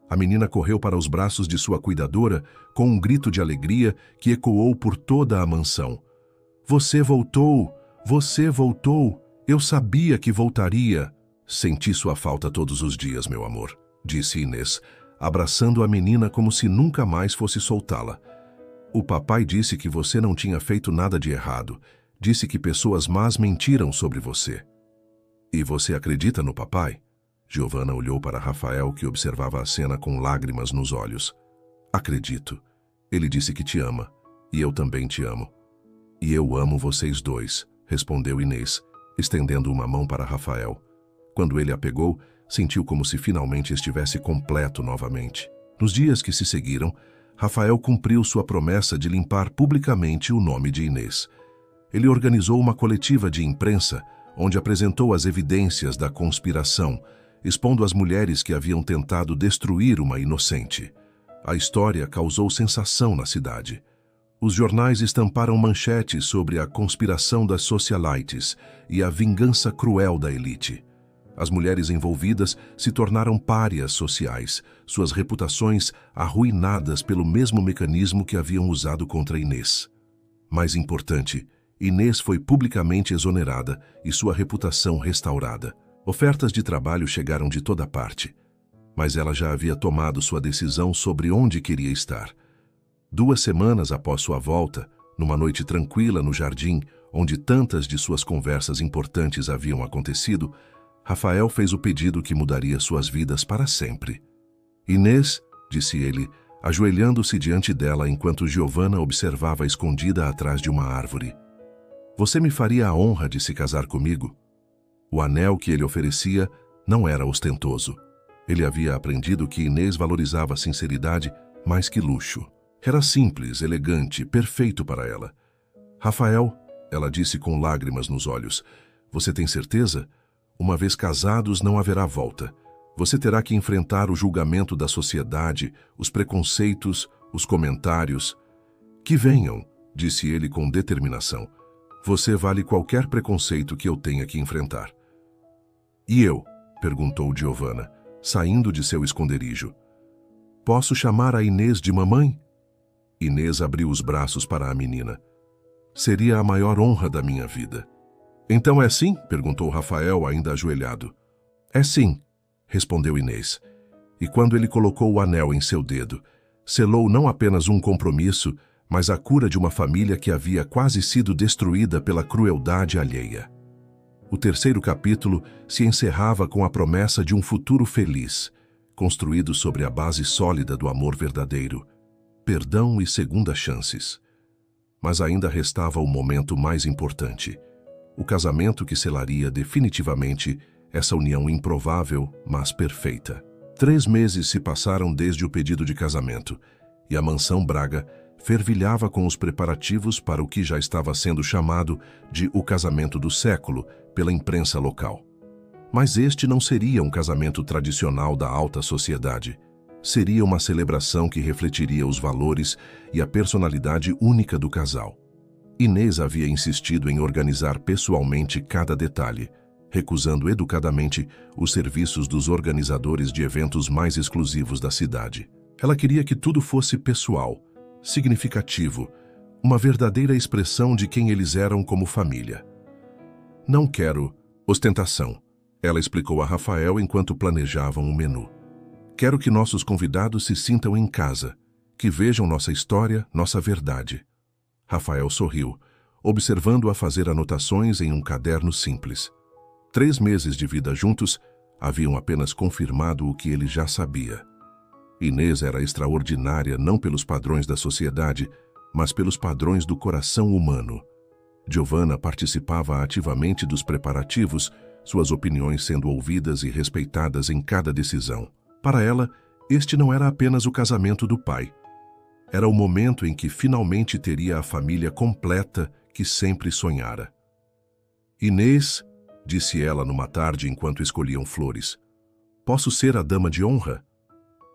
A menina correu para os braços de sua cuidadora com um grito de alegria que ecoou por toda a mansão. Você voltou! Você voltou! Eu sabia que voltaria! Senti sua falta todos os dias, meu amor, disse Inês, abraçando a menina como se nunca mais fosse soltá-la. O papai disse que você não tinha feito nada de errado. Disse que pessoas más mentiram sobre você. E você acredita no papai? Giovanna olhou para Rafael, que observava a cena com lágrimas nos olhos. Acredito. Ele disse que te ama. E eu também te amo. E eu amo vocês dois, respondeu Inês, estendendo uma mão para Rafael. Quando ele a pegou, sentiu como se finalmente estivesse completo novamente. Nos dias que se seguiram, Rafael cumpriu sua promessa de limpar publicamente o nome de Inês. Ele organizou uma coletiva de imprensa, onde apresentou as evidências da conspiração, expondo as mulheres que haviam tentado destruir uma inocente. A história causou sensação na cidade. Os jornais estamparam manchetes sobre a conspiração das socialites e a vingança cruel da elite. As mulheres envolvidas se tornaram párias sociais, suas reputações arruinadas pelo mesmo mecanismo que haviam usado contra Inês. Mais importante, Inês foi publicamente exonerada e sua reputação restaurada. Ofertas de trabalho chegaram de toda parte, mas ela já havia tomado sua decisão sobre onde queria estar. 2 semanas após sua volta, numa noite tranquila no jardim, onde tantas de suas conversas importantes haviam acontecido, Rafael fez o pedido que mudaria suas vidas para sempre. Inês, disse ele, ajoelhando-se diante dela enquanto Giovanna observava escondida atrás de uma árvore. Você me faria a honra de se casar comigo? O anel que ele oferecia não era ostentoso. Ele havia aprendido que Inês valorizava a sinceridade mais que luxo. Era simples, elegante, perfeito para ela. Rafael, ela disse com lágrimas nos olhos, você tem certeza? Uma vez casados, não haverá volta. Você terá que enfrentar o julgamento da sociedade, os preconceitos, os comentários. Que venham, disse ele com determinação. Você vale qualquer preconceito que eu tenha que enfrentar. E eu? Perguntou Giovanna, saindo de seu esconderijo. Posso chamar a Inês de mamãe? Inês abriu os braços para a menina. Seria a maior honra da minha vida. Então é sim? Perguntou Rafael, ainda ajoelhado. É sim, respondeu Inês. E quando ele colocou o anel em seu dedo, selou não apenas um compromisso, mas a cura de uma família que havia quase sido destruída pela crueldade alheia. O 3º capítulo se encerrava com a promessa de um futuro feliz, construído sobre a base sólida do amor verdadeiro, perdão e segundas chances. Mas ainda restava o momento mais importante, o casamento que selaria definitivamente essa união improvável, mas perfeita. 3 meses se passaram desde o pedido de casamento, e a mansão Braga fervilhava com os preparativos para o que já estava sendo chamado de o casamento do século pela imprensa local. Mas este não seria um casamento tradicional da alta sociedade. Seria uma celebração que refletiria os valores e a personalidade única do casal. Inês havia insistido em organizar pessoalmente cada detalhe, recusando educadamente os serviços dos organizadores de eventos mais exclusivos da cidade. Ela queria que tudo fosse pessoal, significativo, uma verdadeira expressão de quem eles eram como família. Não quero ostentação, ela explicou a Rafael enquanto planejavam o menu. Quero que nossos convidados se sintam em casa, que vejam nossa história, nossa verdade. Rafael sorriu, observando-a fazer anotações em um caderno simples. 3 meses de vida juntos haviam apenas confirmado o que ele já sabia. Inês era extraordinária não pelos padrões da sociedade, mas pelos padrões do coração humano. Giovanna participava ativamente dos preparativos, suas opiniões sendo ouvidas e respeitadas em cada decisão. Para ela, este não era apenas o casamento do pai. Era o momento em que finalmente teria a família completa que sempre sonhara. Inês, disse ela numa tarde enquanto escolhiam flores, posso ser a dama de honra?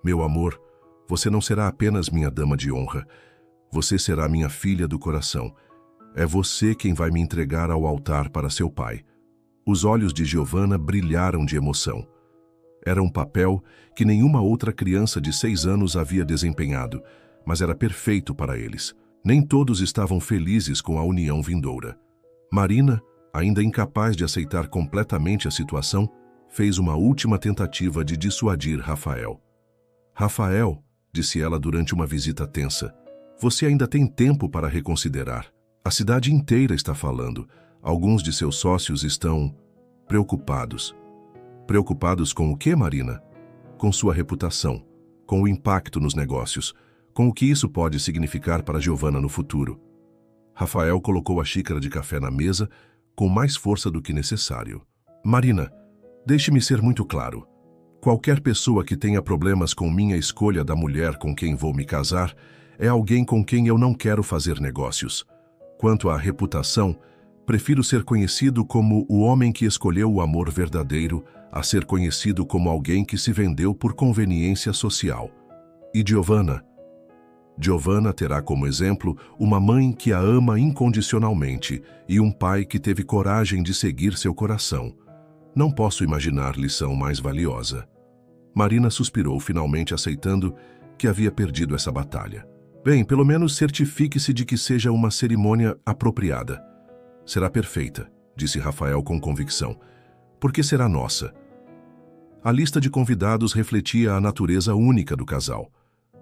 Meu amor, você não será apenas minha dama de honra. Você será minha filha do coração. É você quem vai me entregar ao altar para seu pai. Os olhos de Giovanna brilharam de emoção. Era um papel que nenhuma outra criança de 6 anos havia desempenhado, mas era perfeito para eles. Nem todos estavam felizes com a união vindoura. Marina, ainda incapaz de aceitar completamente a situação, fez uma última tentativa de dissuadir Rafael. Rafael, disse ela durante uma visita tensa, você ainda tem tempo para reconsiderar. A cidade inteira está falando. Alguns de seus sócios estão preocupados. Preocupados com o quê, Marina? Com sua reputação, com o impacto nos negócios, com o que isso pode significar para Giovanna no futuro. Rafael colocou a xícara de café na mesa com mais força do que necessário. Marina, deixe-me ser muito claro. Qualquer pessoa que tenha problemas com minha escolha da mulher com quem vou me casar é alguém com quem eu não quero fazer negócios. Quanto à reputação, prefiro ser conhecido como o homem que escolheu o amor verdadeiro a ser conhecido como alguém que se vendeu por conveniência social. E Giovanna? Giovanna terá como exemplo uma mãe que a ama incondicionalmente e um pai que teve coragem de seguir seu coração. Não posso imaginar lição mais valiosa. Marina suspirou, finalmente aceitando que havia perdido essa batalha. Bem, pelo menos certifique-se de que seja uma cerimônia apropriada. Será perfeita, disse Rafael com convicção, porque será nossa. A lista de convidados refletia a natureza única do casal.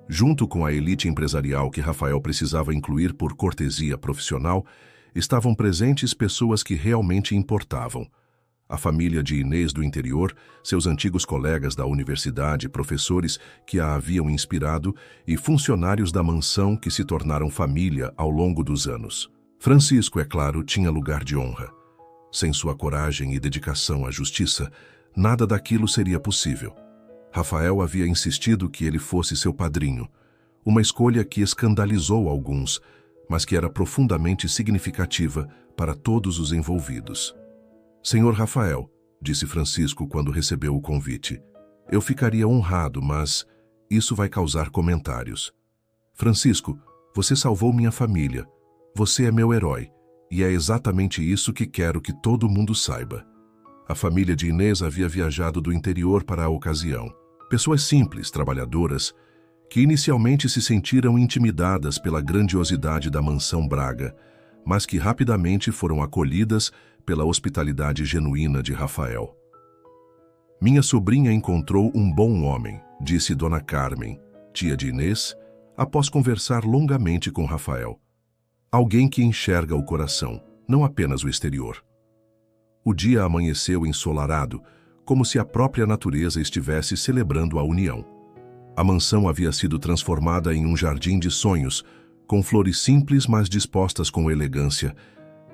Junto com a elite empresarial que Rafael precisava incluir por cortesia profissional, estavam presentes pessoas que realmente importavam. A família de Inês do interior, seus antigos colegas da universidade, professores que a haviam inspirado e funcionários da mansão que se tornaram família ao longo dos anos. Francisco, é claro, tinha lugar de honra. Sem sua coragem e dedicação à justiça, nada daquilo seria possível. Rafael havia insistido que ele fosse seu padrinho, uma escolha que escandalizou alguns, mas que era profundamente significativa para todos os envolvidos. Senhor Rafael, disse Francisco quando recebeu o convite, eu ficaria honrado, mas isso vai causar comentários. Francisco, você salvou minha família. Você é meu herói, e é exatamente isso que quero que todo mundo saiba. A família de Inês havia viajado do interior para a ocasião. Pessoas simples, trabalhadoras, que inicialmente se sentiram intimidadas pela grandiosidade da mansão Braga, mas que rapidamente foram acolhidas pela hospitalidade genuína de Rafael. Minha sobrinha encontrou um bom homem, disse Dona Carmen, tia de Inês, após conversar longamente com Rafael. Alguém que enxerga o coração, não apenas o exterior. O dia amanheceu ensolarado, como se a própria natureza estivesse celebrando a união. A mansão havia sido transformada em um jardim de sonhos, com flores simples mas dispostas com elegância,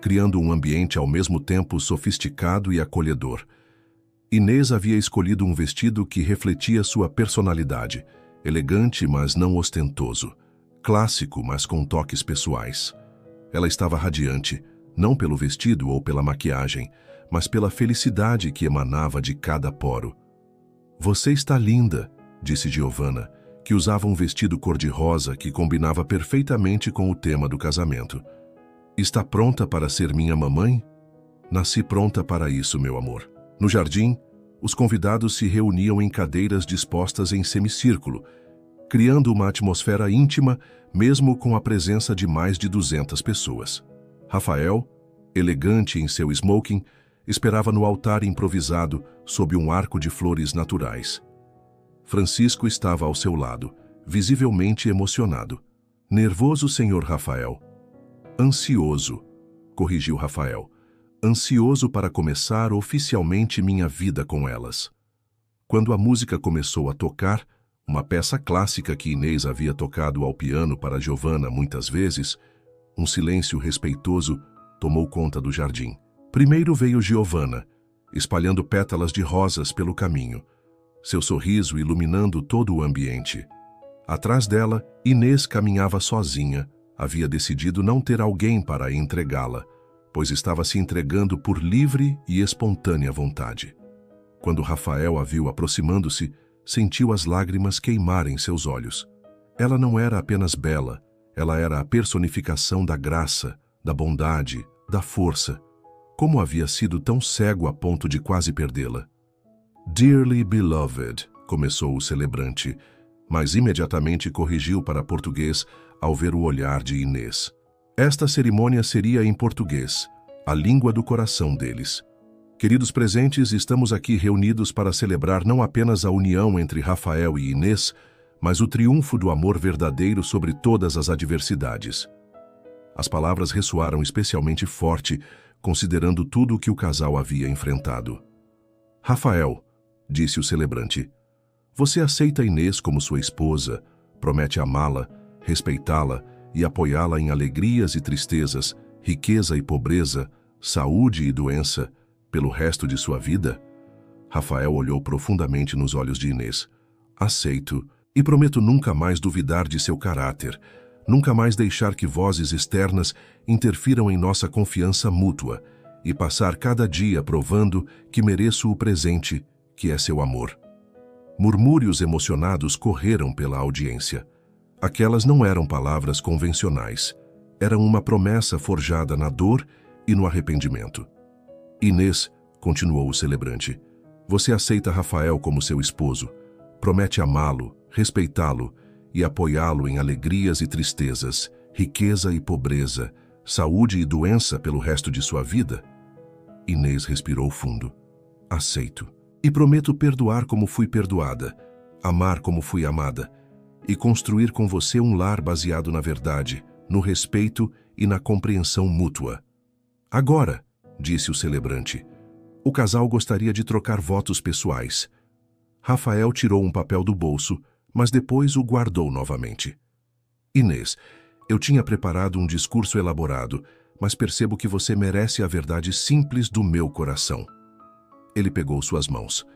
criando um ambiente ao mesmo tempo sofisticado e acolhedor. Inês havia escolhido um vestido que refletia sua personalidade, elegante mas não ostentoso, clássico mas com toques pessoais. Ela estava radiante, não pelo vestido ou pela maquiagem, mas pela felicidade que emanava de cada poro. Você está linda, disse Giovanna, que usava um vestido cor-de-rosa que combinava perfeitamente com o tema do casamento. Está pronta para ser minha mamãe? Nasci pronta para isso, meu amor. No jardim, os convidados se reuniam em cadeiras dispostas em semicírculo, criando uma atmosfera íntima, mesmo com a presença de mais de 200 pessoas. Rafael, elegante em seu smoking, esperava no altar improvisado, sob um arco de flores naturais. Francisco estava ao seu lado, visivelmente emocionado. Nervoso, senhor Rafael. Ansioso, corrigiu Rafael. Ansioso para começar oficialmente minha vida com elas. Quando a música começou a tocar, uma peça clássica que Inês havia tocado ao piano para Giovanna muitas vezes, um silêncio respeitoso tomou conta do jardim. Primeiro veio Giovanna, espalhando pétalas de rosas pelo caminho, seu sorriso iluminando todo o ambiente. Atrás dela, Inês caminhava sozinha, havia decidido não ter alguém para entregá-la, pois estava se entregando por livre e espontânea vontade. Quando Rafael a viu aproximando-se, sentiu as lágrimas queimarem seus olhos. Ela não era apenas bela, ela era a personificação da graça, da bondade, da força. Como havia sido tão cego a ponto de quase perdê-la? Dearly beloved, começou o celebrante, mas imediatamente corrigiu para português ao ver o olhar de Inês. Esta cerimônia seria em português, a língua do coração deles. Queridos presentes, estamos aqui reunidos para celebrar não apenas a união entre Rafael e Inês, mas o triunfo do amor verdadeiro sobre todas as adversidades. As palavras ressoaram especialmente forte, considerando tudo o que o casal havia enfrentado. Rafael, disse o celebrante, você aceita Inês como sua esposa, promete amá-la, respeitá-la e apoiá-la em alegrias e tristezas, riqueza e pobreza, saúde e doença, pelo resto de sua vida? Rafael olhou profundamente nos olhos de Inês. Aceito, e prometo nunca mais duvidar de seu caráter, nunca mais deixar que vozes externas interfiram em nossa confiança mútua e passar cada dia provando que mereço o presente, que é seu amor. Murmúrios emocionados correram pela audiência. Aquelas não eram palavras convencionais. Eram uma promessa forjada na dor e no arrependimento. Inês, continuou o celebrante, você aceita Rafael como seu esposo, promete amá-lo, respeitá-lo e apoiá-lo em alegrias e tristezas, riqueza e pobreza, saúde e doença pelo resto de sua vida? Inês respirou fundo. Aceito. E prometo perdoar como fui perdoada, amar como fui amada, e construir com você um lar baseado na verdade, no respeito e na compreensão mútua. Agora, disse o celebrante, o casal gostaria de trocar votos pessoais. Rafael tirou um papel do bolso, mas depois o guardou novamente. Inês, eu tinha preparado um discurso elaborado, mas percebo que você merece a verdade simples do meu coração. Ele pegou suas mãos.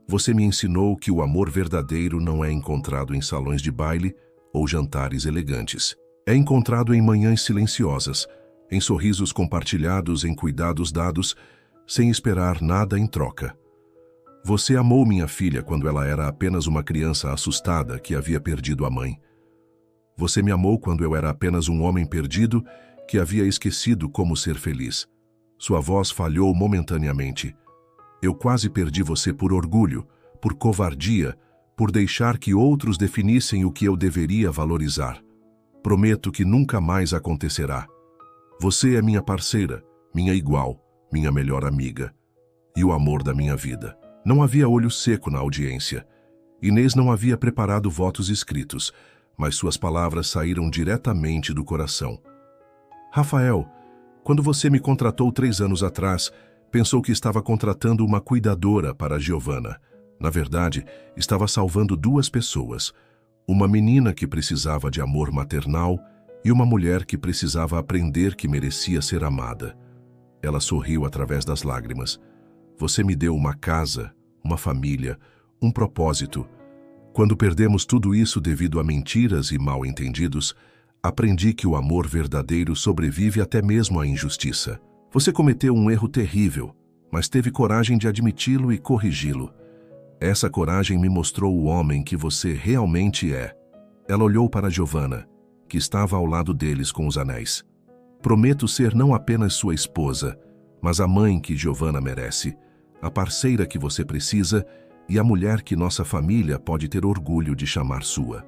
Você me ensinou que o amor verdadeiro não é encontrado em salões de baile ou jantares elegantes. É encontrado em manhãs silenciosas, em sorrisos compartilhados, em cuidados dados, sem esperar nada em troca. Você amou minha filha quando ela era apenas uma criança assustada que havia perdido a mãe. Você me amou quando eu era apenas um homem perdido que havia esquecido como ser feliz. Sua voz falhou momentaneamente. Eu quase perdi você por orgulho, por covardia, por deixar que outros definissem o que eu deveria valorizar. Prometo que nunca mais acontecerá. Você é minha parceira, minha igual, minha melhor amiga e o amor da minha vida. Não havia olho seco na audiência. Inês não havia preparado votos escritos, mas suas palavras saíram diretamente do coração. Rafael, quando você me contratou 3 anos atrás, pensou que estava contratando uma cuidadora para Giovanna. Na verdade, estava salvando 2 pessoas. Uma menina que precisava de amor maternal e uma mulher que precisava aprender que merecia ser amada. Ela sorriu através das lágrimas. Você me deu uma casa, uma família, um propósito. Quando perdemos tudo isso devido a mentiras e mal-entendidos, aprendi que o amor verdadeiro sobrevive até mesmo à injustiça. Você cometeu um erro terrível, mas teve coragem de admiti-lo e corrigi-lo. Essa coragem me mostrou o homem que você realmente é. Ela olhou para Giovanna, que estava ao lado deles com os anéis. Prometo ser não apenas sua esposa, mas a mãe que Giovanna merece, a parceira que você precisa e a mulher que nossa família pode ter orgulho de chamar sua.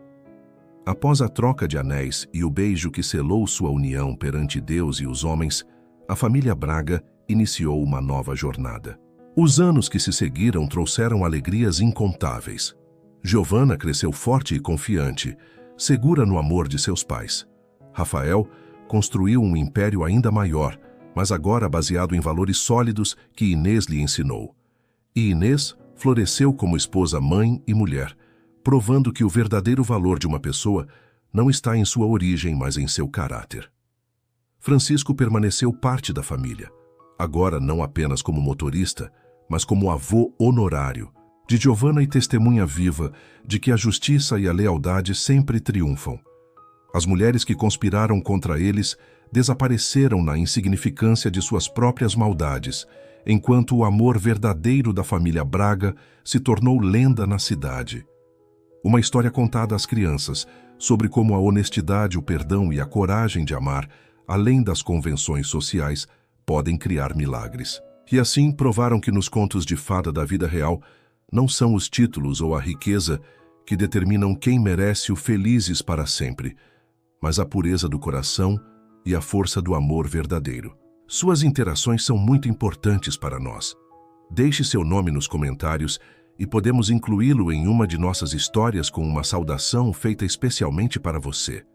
Após a troca de anéis e o beijo que selou sua união perante Deus e os homens, a família Braga iniciou uma nova jornada. Os anos que se seguiram trouxeram alegrias incontáveis. Giovanna cresceu forte e confiante, segura no amor de seus pais. Rafael construiu um império ainda maior, mas agora baseado em valores sólidos que Inês lhe ensinou. E Inês floresceu como esposa, mãe e mulher, provando que o verdadeiro valor de uma pessoa não está em sua origem, mas em seu caráter. Francisco permaneceu parte da família, agora não apenas como motorista, mas como avô honorário, de Giovanna e testemunha viva de que a justiça e a lealdade sempre triunfam. As mulheres que conspiraram contra eles desapareceram na insignificância de suas próprias maldades, enquanto o amor verdadeiro da família Braga se tornou lenda na cidade. Uma história contada às crianças sobre como a honestidade, o perdão e a coragem de amar, além das convenções sociais, podem criar milagres. E assim provaram que nos contos de fada da vida real não são os títulos ou a riqueza que determinam quem merece o felizes para sempre, mas a pureza do coração e a força do amor verdadeiro. Suas interações são muito importantes para nós. Deixe seu nome nos comentários e podemos incluí-lo em uma de nossas histórias com uma saudação feita especialmente para você.